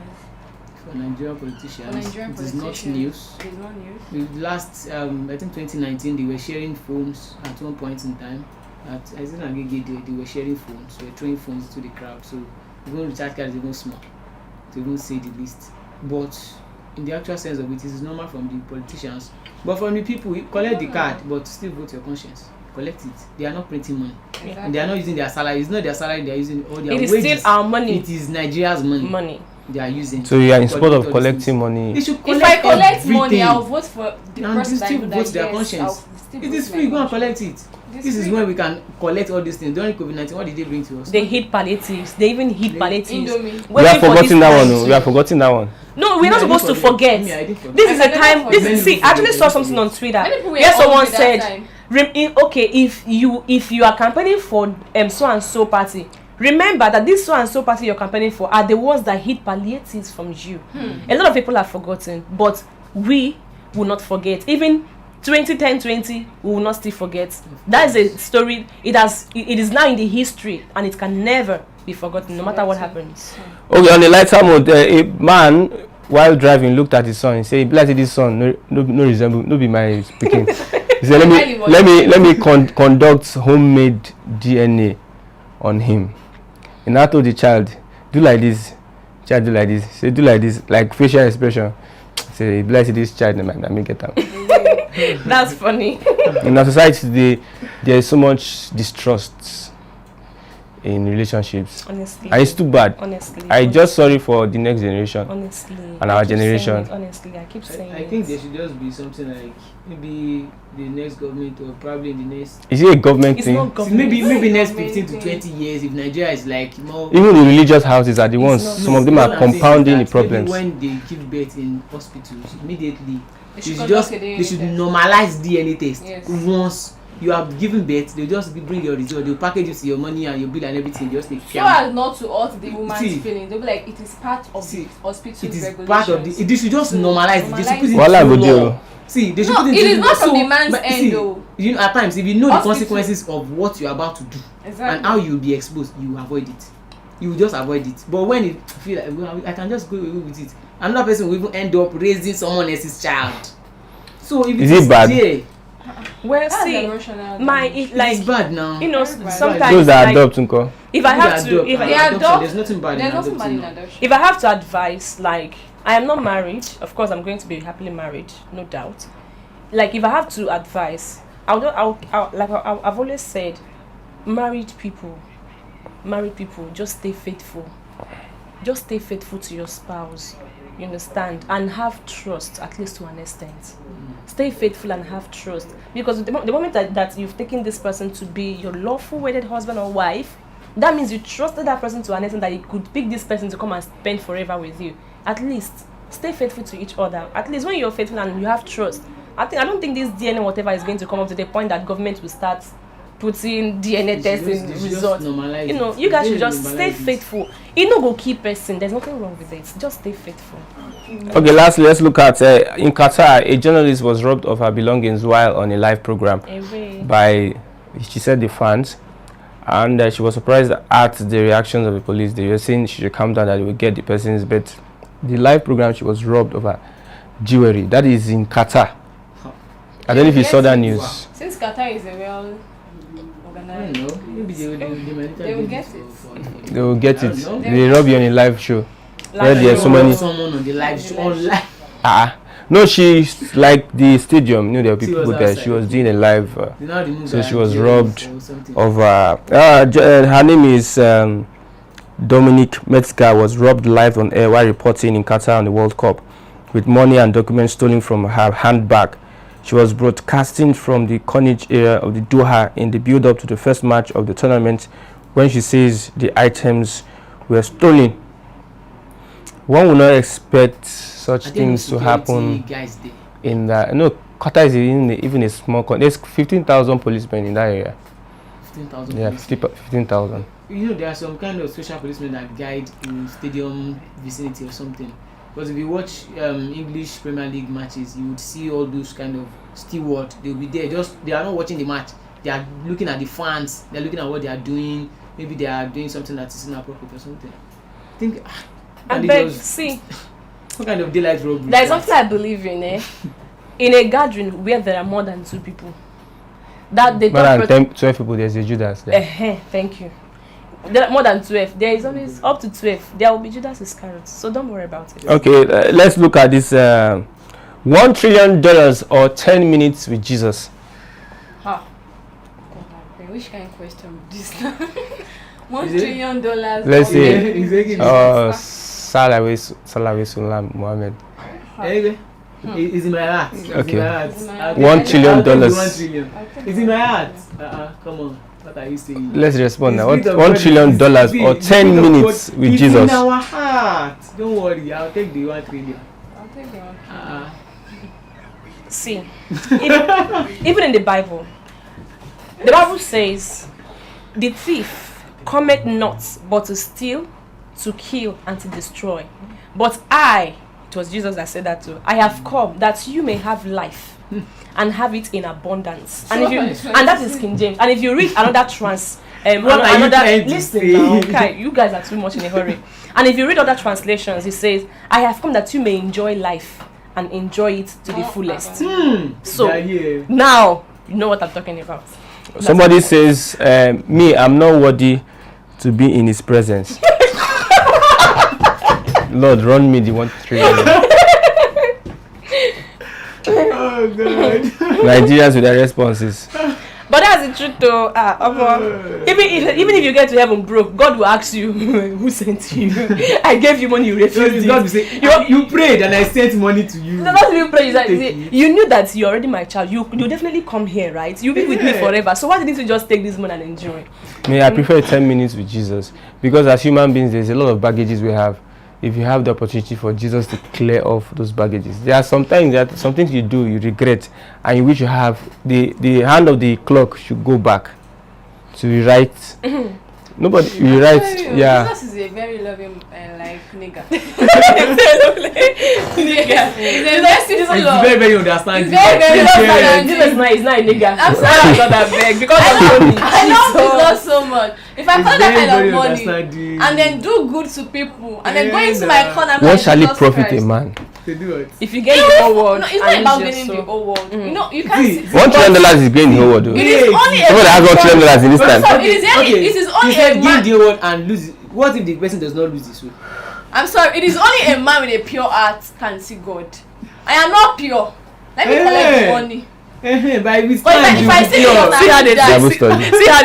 For Nigerian politicians, it is not It's news. not news. The last, I think 2019, they were sharing phones at one point in time. They were sharing phones, they were throwing phones to the crowd. So even recharge card is even small to even say the least. But in the actual sense of it is normal from the politicians. But from the people, you collect the card, but still vote your conscience. Collect it. They are not printing money. Exactly. And they are not using their salary. It's not their salary, they are using all their It is wages. still our money. It is Nigeria's money. Money. They are using. So you are in support of all these collecting things. money. They should If I collect everything. money, I'll vote for the And person they still that vote their yes, conscience. I'll still It vote is my free. Go and conscience. collect it. This This is free. when we can collect all these things. During COVID-19, what did they bring to us? They hid palliatives. They even hid palliatives. Indomie. We Waiting are for forgetting this that one. time. No? We are forgetting that one. No, we're Me, not I supposed to didn't forget. Me, I didn't forget. This is I a never time. forget. This is see. I actually saw something on Twitter. Many people were Where someone angry that said, time. okay, if you are campaigning for so and so party, remember that this so and so party you're campaigning for are the ones that hid palliatives from you. A lot of people have forgotten, but we will not forget. Even 2010-20, we will not still forget. That is a story. It is now in the history, and it can never be forgotten, no matter what happens. Okay, on the lighter mode, a man while driving looked at his son. He said, "Bless this son, no resemble, no be my speaking." He said, "Let me conduct homemade DNA on him." And I told the child, "Do like this." Child do like this. Say, "Do like this," like facial expression. Say, "Bless this child, let me get out." That's funny. In our society today, there is so much distrust in relationships, Honestly. and it's too bad. Honestly. I just sorry for the next generation. Honestly. And I our keep saying generation. it, honestly, I keep saying I think there should just be something like maybe the next government or probably in the next Is it a government it's thing? not government. maybe next government 15 to thing. 20 years, if Nigeria is like more Even the religious houses are the It's ones. not- Some of them What are I'm saying is compounding the that problems. maybe when they give birth in hospitals, immediately They they should normalize DNA test. Yes. Once you have given birth, they'll just bring your result, they'll package it to your money and your bill and everything, just take So care. as not to hurt the woman's See. feelings, they'll be like, it is part of See, the hospital It is regulations. part of the. They should just So, normalize it. They should put it Wala into go deal. law. See, they should No, put it it into is not law. from the man's but end see, though. You know, at times, if you know the Hospital. consequences of what you're about to do Exactly. and how you'll be exposed, you avoid it. You will just avoid it. But when you feel like, well, I can just go away with it, another person will even end up raising someone else's child. So if Is it bad? There, Well, That's see, emotional my damage. it, like it's bad now. you know, Very bad. sometimes Those that like, adopt, unko. if I have to, Adopt, if and They I, adoption, adopt. there's nothing bad in There's nothing bad adopting in now. adoption. if I have to advise, like I am not married, of course I'm going to be happily married, no doubt. Like if I have to advise, I've always said, married people, just stay faithful. Just stay faithful to your spouse. You understand? And have trust, at least to an extent. Stay faithful and have trust. Because the moment that you've taken this person to be your lawful wedded husband or wife, that means you trusted that person to an extent that you could pick this person to come and spend forever with you. At least stay faithful to each other. At least when you're faithful and you have trust, I don't think this DNA whatever is going to come up to the point that government will start putting DNA testing results. You know, you guys should just stay faithful. You know, go keep person. There's nothing wrong with it. Just stay faithful. Okay, lastly, let's look at in Qatar, a journalist was robbed of her belongings while on a live program by, she said, the fans, and she was surprised at the reactions of the police. They were saying she should calm down, that they would get the person's, but the live program, she was robbed of her jewelry. That is in Qatar. I don't know if you saw that news. Since Qatar is a well I don't know. Maybe they will get it. They will get I it. don't know. They rob you on a live show. Where Live there's show. so many. Someone on the live show online. No, she's like the stadium. You know, there were She people was there. outside. She was doing a live. You know how the moves So are she was jealous robbed or something. Of her name is Dominique Metzger, was robbed live on air while reporting in Qatar on the World Cup, with money and documents stolen from her handbag. She was broadcasting from the Corniche area of the Doha in the build-up to the first match of the tournament, when she says the items were stolen. One would not expect such things to happen Guys there. in that. No, Qatar is even a small country. There's 15,000 policemen in that area. 15,000. Yeah, 15,000. You know, there are some kind of special policemen that guide in stadium vicinity or something. Because if you watch English Premier League matches, you would see all those kind of steward. They'll be there. They are not watching the match. They are looking at the fans. They are looking at what they are doing. Maybe they are doing something that is inappropriate or something. think. I beg, see. What kind of daylight robbery? There is something I believe in, in a gathering where there are more than 2 people. That they more than 10, 12 people, there's a Judas there. Thank you. There are more than 12. There is always up to 12. There will be Judas Iscariot. So don't worry about it. Okay, let's look at this $1 trillion or 10 minutes with Jesus. Which kind of question is this? $1 trillion. Let's say Salaway Sulam Muhammad. Anyway, it's in my heart. Okay. $1 trillion. It's in my heart. Come on. What are you saying? Let's respond now. $1 trillion or 10 minutes with Jesus. It's in our heart. Don't worry. I'll take the $1 trillion. I'll take the $1 trillion. See, even in the Bible says, the thief cometh not but to steal, to kill, and to destroy. But it was Jesus that said that too. I have come that you may have life and have it in abundance. And that is King James. And if you read another listen now, okay, you guys are too much in a hurry. And if you read other translations, it says, I have come that you may enjoy life and enjoy it to the fullest. So now you know what I'm talking about. Somebody says, me, I'm not worthy to be in his presence. Lord, run me the $1 trillion. Oh God. Nigerians with their responses. But that's the truth though. Even if you get to heaven broke, God will ask you, who sent you? I gave you money, you refused. God will say, you prayed and I sent money to you. No, not even pray. You knew that you're already my child. You definitely come here, right? You'll be with me forever. So why didn't you just take this money and enjoy? I prefer 10 minutes with Jesus, because as human beings, there's a lot of baggages we have. If you have the opportunity for Jesus to clear off those baggages, there are some things you do, you regret, and you wish you have the hand of the clock should go back to rewrite. Nobody rewrites. Yeah. Jesus is a very loving nigga. It's very, very understanding. Jesus is not a nigga. I'm sorry. Because I love Jesus so much. If I collect that kind of money and then do good to people and then go into my corner, what shall it profit a man? To do it. If you get the whole world, no, it's not about getting the whole world. You know, you can't. $1 trillion is getting the whole world. It is only somebody has $1 trillion in this time. It is only a man. Give the world and lose it. What if the person does not lose his soul? I'm sorry. It is only a man with a pure heart can see God. I am not pure. Let me collect the money. But if I say see how they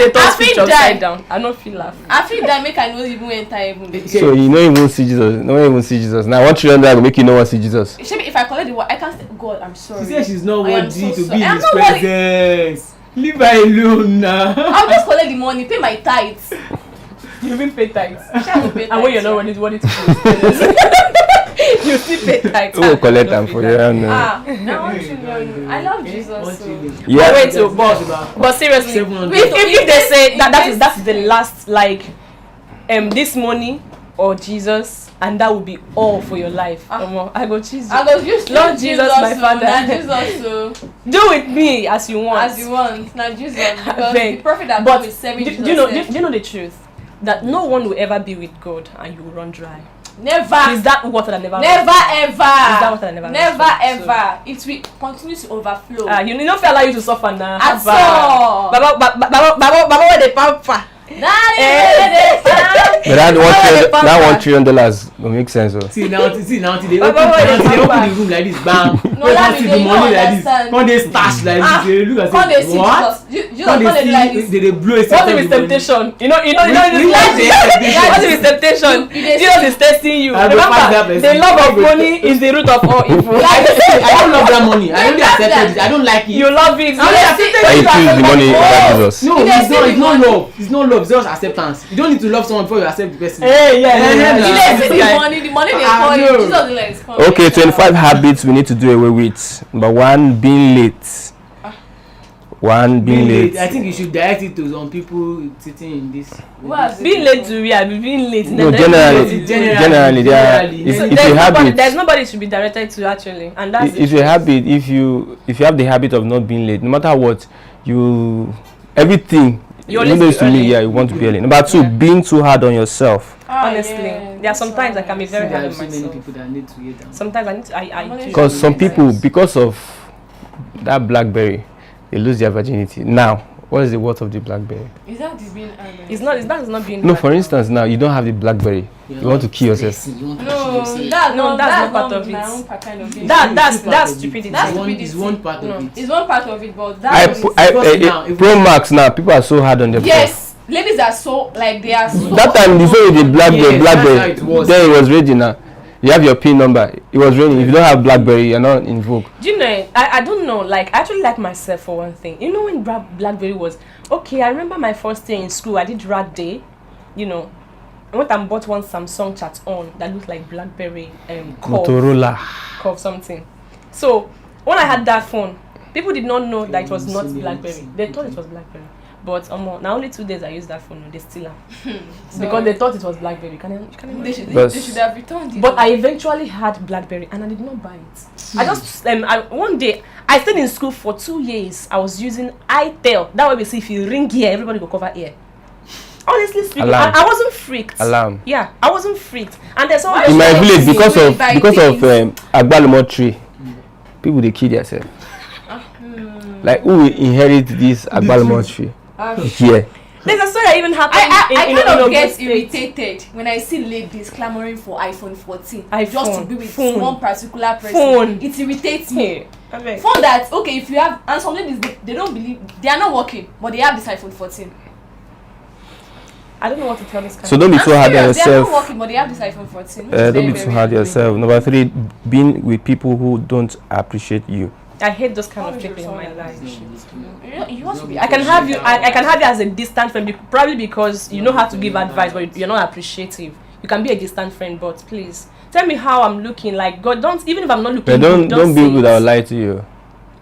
turn scripture upside down. I don't feel laugh. I feel that make I know even enter heaven. So you don't even see Jesus. No one even see Jesus. Now $1 trillion will make you no one see Jesus. If I collect the word, I can't say God. I'm sorry. She said she's not worthy to be in his presence. Leave her alone now. I'll just collect the money, pay my tithes. You even pay tithes. And when you're not ready to pay, you still pay tithes. Who will collect them for you? I love Jesus. Yeah. Wait, but seriously, if they say that's the last this money or Jesus, and that will be all for your life. I go choose Lord Jesus, my Father. Jesus, do with me as you want. As you want. Not Jesus. Because the prophet that God is serving Jesus. Do you know the truth? That no one will ever be with God and you will run dry. Never. Is that water that never ever? Is that water that never Ever. It will continue to overflow. You don't feel allow you to suffer now. At all. Baba, where the papa? That $1 trillion will make sense. See now they open the room like this, bam. No, that see the money like this. When they stash like this, they look at it. What? They blow it. What if it's temptation? You know what if it's temptation? Jesus is testing you. Remember, the love of money is the root of all evil. I don't love that money. I don't accept it. I don't like it. You love it. I choose the money over Jesus. No, it's not love. It's not love. It's just acceptance. You don't need to love someone before you accept the person. Hey, the money they call you. Jesus likes calling. Okay, 25 habits we need to do away with. Number 1, being late. Being late. I think you should direct it to some people sitting in this. Being late to being late. No, generally, it's a habit. There's nobody should be directed to actually, and that's it's a habit. If you have the habit of not being late, no matter what, everything You Even always though be it's too late, early. yeah, you want to be early. Number 2, being too hard on yourself. Honestly, there are sometimes I can be very hard There are on so many myself. people that need to hear that. Sometimes I need to, I do. Because some people, because of that BlackBerry, they lose their virginity. Now, what is the worth of the BlackBerry? Is that the being It's not being. No, hard. for instance, now you don't have the BlackBerry. You want to kill yourself. You want to No, kill yourself. that's not part of my it. own kind of thing. That's stupidity. It's one part of it. It's one part of it, but that's Pro Max now, people are so hard on themselves. yes. Ladies are so like they are so. That time you saw the BlackBerry, Yes, that's how BlackBerry. it was. Then it was ready now. You have your PIN number. It was raining. If you don't have BlackBerry, you're not in vogue. Do you know? I don't know. Like, I actually like myself for one thing. You know, when BlackBerry was okay, I remember my first day in school. I did Rad Day. You know, I went and bought one Samsung chat on that looked like BlackBerry Motorola. Curve something. So when I had that phone, people did not know that it was not BlackBerry. They thought it was BlackBerry. But now only 2 days I used that phone. They still have because they thought it was BlackBerry. You can They should But- have returned it. But I eventually had BlackBerry and I did not buy it. I just one day I stayed in school for 2 years. I was using iTel. That way we see if you ring here, everybody will cover ear. Honestly speaking, Alarm. I wasn't freaked. Alarm. Yeah, I wasn't freaked. And there's always In my Yes, village, because you of buy Agbalumo tree, people they kill themselves. Like who will inherit this Agbalumo tree? Here. there's a story that even happened. I in kind of Ogun get State. irritated when I see ladies clamoring for iPhone 14 just to iPhone, be with phone. one particular person. Phone. It irritates me. Hey, I beg. Phone that okay if you have and some ladies they don't believe they are not working but they have this iPhone 14. I don't know what to tell this guy. So don't be I'm too hard on serious, they are not yourself. working but they have this iPhone 14. Don't be too hard on yourself. Number 3, being with people who don't appreciate you. I hate those kind of people in my life. You want to be I can have you. I can have you as a distant friend, probably because you know how to give advice, but you're not appreciative. You can be a distant friend, but please tell me how I'm looking. Like God, don't even if I'm not looking. Don't good, be say good. it. I'll lie to you.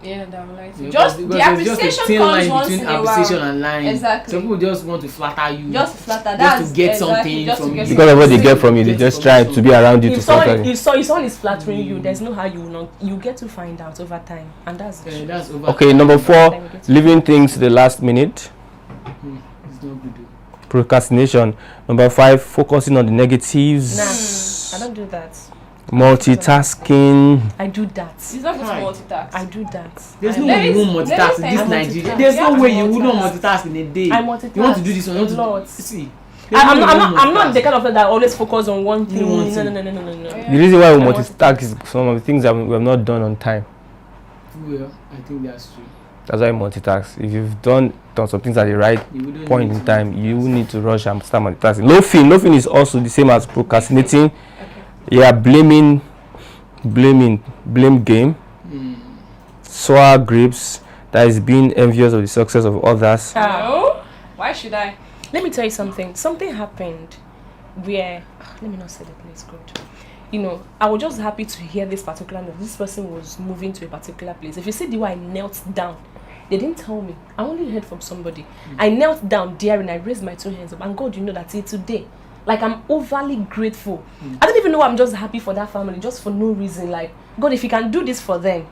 yeah, that would like to. Yeah, Just because the there's just a appreciation thin comes line once between in a appreciation while. and lying. Exactly. Some people just want to flatter you. Just flatter. Just That's to get exactly, something just to from get you. Because of what they something. get from you, they just try to be around you to If flatter someone is flattering you, there's no how you will not. You get to find out over time, and that's the truth. That's over. Okay, number 4, leaving things to the last minute. It's not good. Procrastination. Number 5, focusing on the negatives. Nah, I don't do that. Multitasking. I do that. It's not good to multitask. I do that. There's I- no way you won't Let multitask me in this tell you, Nigeria. multitask. There's no Yeah, way you would not multitask. multitask in a day. I multitask You want to do this one. You want a to lot. see. I'm not the kind of person that always focus on one thing. one No. thing. The reason why we multitask is some of the things that we have not done on time. Well, I think that's true. That's why we multitask. If you've done some things at the right You wouldn't point need in to- time, you need to rush and start multitasking. Loafing is also the same as procrastinating. Yeah, blame game. Sour grapes, that is being envious of the success of others. No? Why should I? Let me tell you something. Something happened where let me not say the place good. You know, I was just happy to hear this particular news. This person was moving to a particular place. If you see the way I knelt down, they didn't tell me. I only heard from somebody. I knelt down there and I raised my 2 hands up. And God, you know that till today, like I'm overly grateful. I don't even know why I'm just happy for that family, just for no reason. Like, God, if you can do this for them,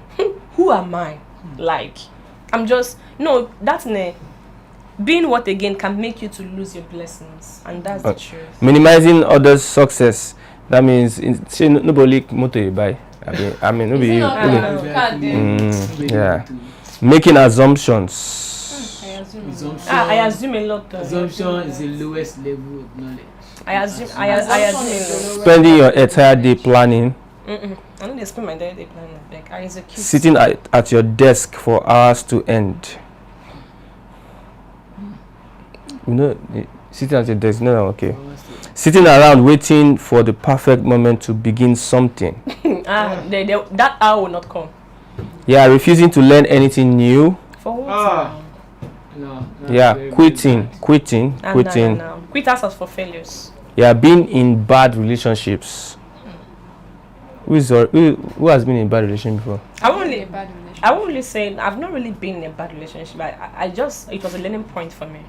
who am I? Like, I'm just no. That's being what again can make you to lose your blessings, and that's the truth. Minimizing others' success. That means say nobody motor you buy. I mean nobody. Yeah. Making assumptions. I assume a lot. Assumption is the lowest level of knowledge. I assume a lot. Spending your entire day planning. I don't dey spend my day planning. Like I execute. Sitting at your desk for hours to end. You know, sitting at your desk. No, okay. Sitting around waiting for the perfect moment to begin something. That hour will not come. Yeah, refusing to learn anything new. For what? No. Yeah, quitting. No. Quit us for failures. Yeah, being in bad relationships. Who has been in a bad relationship before? I won't really say I've not really been in a bad relationship. I just it was a learning point for me.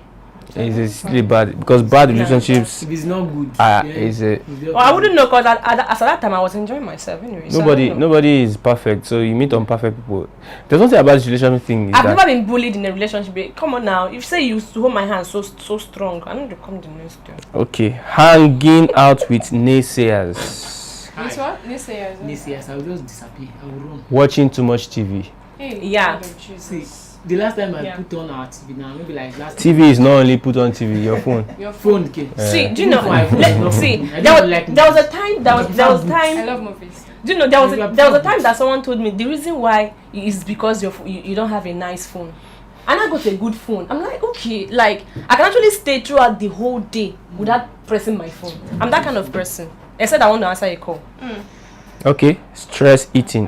It's really bad because bad relationships If it's not good, is a. Well, I wouldn't know because as at that time I was enjoying myself anyway. Nobody is perfect, so you meet unperfect people. There's something about this relationship thing. I've never been bullied in a relationship. Come on now, if you say you used to hold my hand so strong, I need to come the next day. Okay, hanging out with naysayers. It's what? Naysayers. Naysayers, I will just disappear. I will run. Watching too much TV. Hey, Yeah. See, the last time I put on our TV now, maybe like last TV is not only put on TV, your phone. Your phone came. See, do you know? See, I there don't like was a time. There was I time. love movies. Do you know there was a time that someone told me the reason why is because you don't have a nice phone, and I got a good phone. I'm like, okay, like I can actually stay throughout the whole day without pressing my phone. I'm that kind of person. Except I want to answer a call. Okay, stress eating.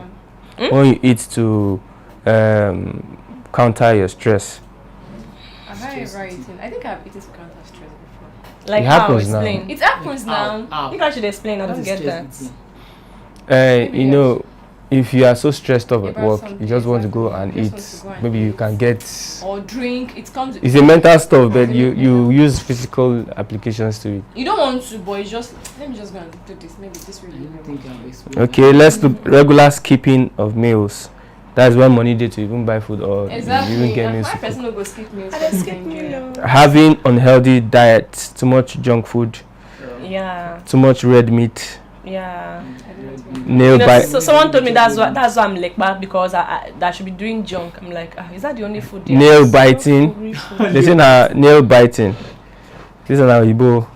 When you eat to counter your stress. Have I ever eaten? I think I've eaten to counter stress before. Like It how? happens now. Explain. It happens now. I think I should explain. I don't get that. You know, if you are so stressed out at About work, something, you just want to go exactly. and You eat. just want to go and Maybe you eat. can get. Or drink. It comes. It's a mental stuff, but you use physical applications to it. You don't want to, but it's just let me just go and do this. Maybe this will I be don't think I've explained. Okay, let's do regular skipping of meals. That's when money day to even buy food or exactly. even get And meals. my to cook. person will go skip meals. I don't skip meal. Having unhealthy diet, too much junk food, Yeah, too much red meat, yeah. nail You know, bite. so someone told me that's why I'm like bad because I should be doing junk. I'm like, is that the only food? there? Nail So biting. hungry food. They say now nail biting. This is now Igbo.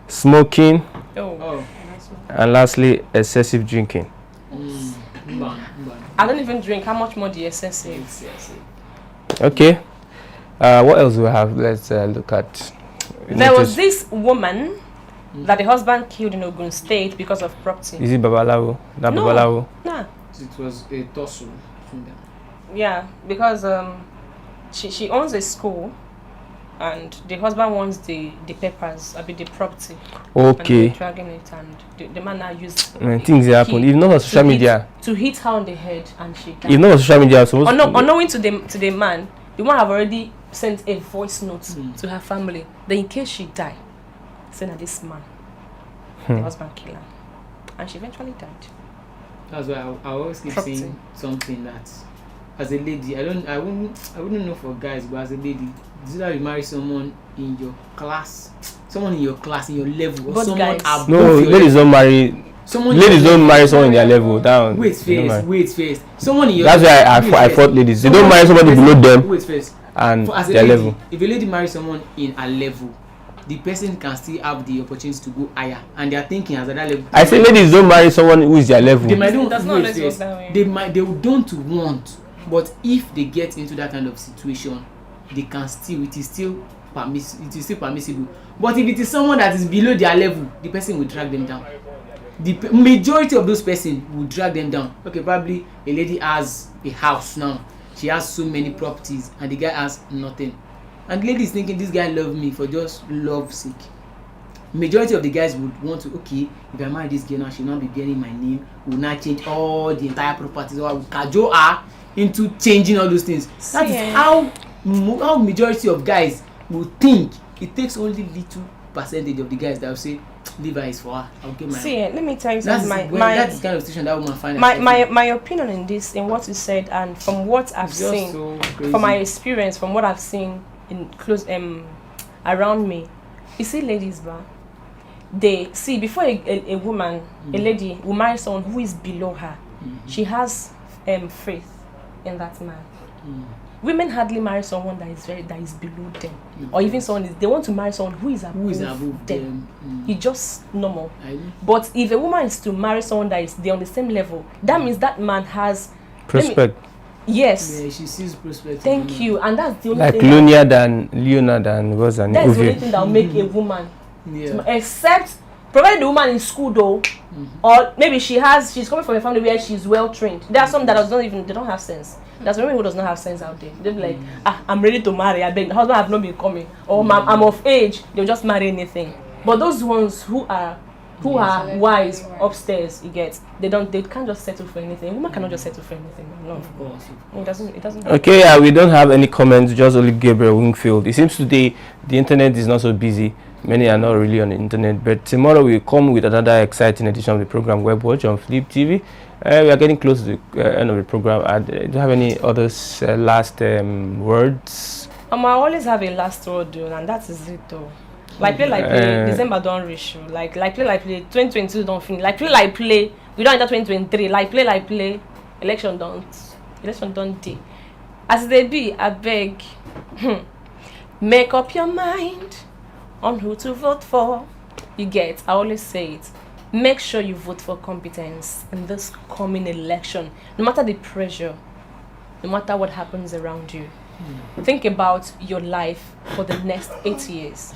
Smoking, Oh. and lastly excessive drinking. I don't even drink. How much more do you excessive? Yes. Okay. What else do we have? Let's look at. There was this woman that the husband killed in Ogun State because of property. Is it Babalawo? That No. Babalawo? Nah. It was a tussle between them. Yeah, because she owns a school, and the husband wants the papers, I mean the property. And Okay. they're dragging it, and the man now used Things happen. If not on social media, to hit her on the head, and she died. if not on social media, supposed Unknowing to the man, the one have already sent a voice note to her family. Then in case she die, saying that this man, the husband killed her, and she eventually died. That's why I always keep Property. saying something that as a lady, I wouldn't know for guys, but as a lady, it's either you marry someone in your class, someone in your class, in your level, or Both someone guys. above no, your ladies level. don't marry. Someone in Ladies your don't level. marry someone in their level. Down. Wait first. Someone in your That's level. why I fought ladies. They don't marry somebody below them Wait first. and As a their lady, level. if a lady marries someone in a level, the person can still have the opportunity to go higher, and they are thinking as at that level. I say ladies don't marry someone who is their level. They might don't. It does not wait always work first. that way. They don't want, but if they get into that kind of situation, they can still. It is still permissible. But if it is someone that is below their level, the person will drag them down. The majority of those persons will drag them down. Okay, probably a lady has a house now. She has so many properties, and the guy has nothing. And the lady is thinking this guy loves me for just love's sake. Majority of the guys would want to, okay, if I marry this girl now, she will not be bearing my name. We will not change all the entire properties, or I will cajole her into changing all those things. That is how majority of guys will think. It takes only little percentage of the guys that will say, leave her is for her. I'll get my. See, let me tell you That's something. that's the kind of situation that woman finds. My opinion in this, in what you said, and from what I've It's just seen, so crazy. from my experience, from what I've seen in close around me, you see, ladies, they see before a woman, a lady will marry someone who is below her, she has faith in that man. Women hardly marry someone that is below them, or even they want to marry someone who is above them. It's just normal. But if a woman is to marry someone that is on the same level, that means that man has Prospect. Yes. Yeah, she sees prospect. Thank you, and that's the only Like thing. Leonard and was an That's the only thing that will make a woman. Yeah. Except, provided the woman in school though, or maybe she's coming from a family where she's well trained. There are some that they don't have sense. There's women who does not have sense out there. They'll be like, I'm ready to marry. I beg, the husband have not been coming, or I'm of age. They'll just marry anything. But those ones who are who Yes. are wise upstairs, you get, they can't just settle for anything. Women cannot just settle for anything. No, Of course. it doesn't. Okay, we don't have any comments, just only Gabriel Wingfield. It seems today the internet is not so busy. Many are not really on the internet, but tomorrow we'll come with another exciting edition of the program Web Watch on Flip TV. We are getting close to the end of the program. Do you have any other last words? I always have a last word, though, and that is it, though. Like play, December don't reach you. Like play, 2022 don't finish. Like play, we don't enter 2023. Like play, election don't day. As they be, I beg, make up your mind on who to vote for. You get, I always say it. Make sure you vote for competence in this coming election. No matter the pressure, no matter what happens around you. Think about your life for the next 8 years.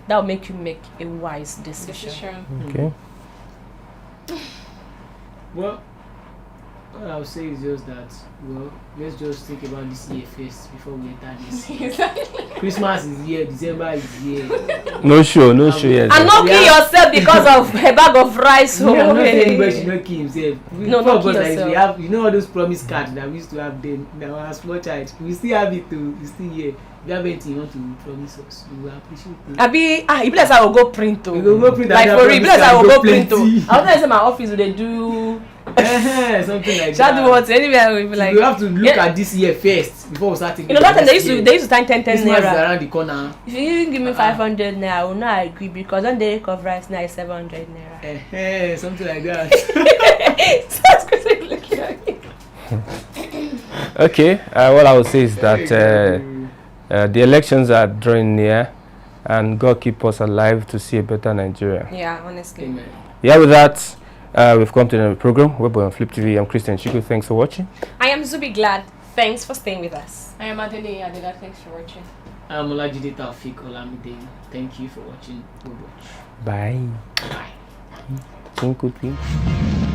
That will make you make a wise decision. Okay. Well, what I would say is just that, well, let's just think about this year first before we enter this year. Christmas is here, December is here. No show yet. And not kill yourself because of a bag of rice. I'm not saying anybody should not kill himself. No, not kill yourself. We have, you know all those promise cards that we used to have then, now as small child. We still have it too, it's still here. If you have anything you want to promise us, we will appreciate it. You bless I will go print too. We will go print like for real, bless I will go print too. plenty. I was gonna say my office they do something like shall that. do what anywhere we be like. We have to look at this year first before we start thinking. You know that time they used to time 10 Christmas is naira. around the corner. If you give me 500 naira, I will not agree because when they cover rice now is 700 naira. Something like that. That's crazy looking at me. Okay, what I would say is that the elections are drawing near, and God keep us alive to see a better Nigeria. Yeah, honestly. Amen. Yeah, with that, we've come to the end of the program. We're on Flip TV. I'm Christian Chiku. Thanks for watching. I am Zubi Glad. Thanks for staying with us. I am Adele Adela. Thanks for watching. I'm Olajide Taufik Olamide. Thank you for watching. Bye. Bye. Twinkle, twinkle.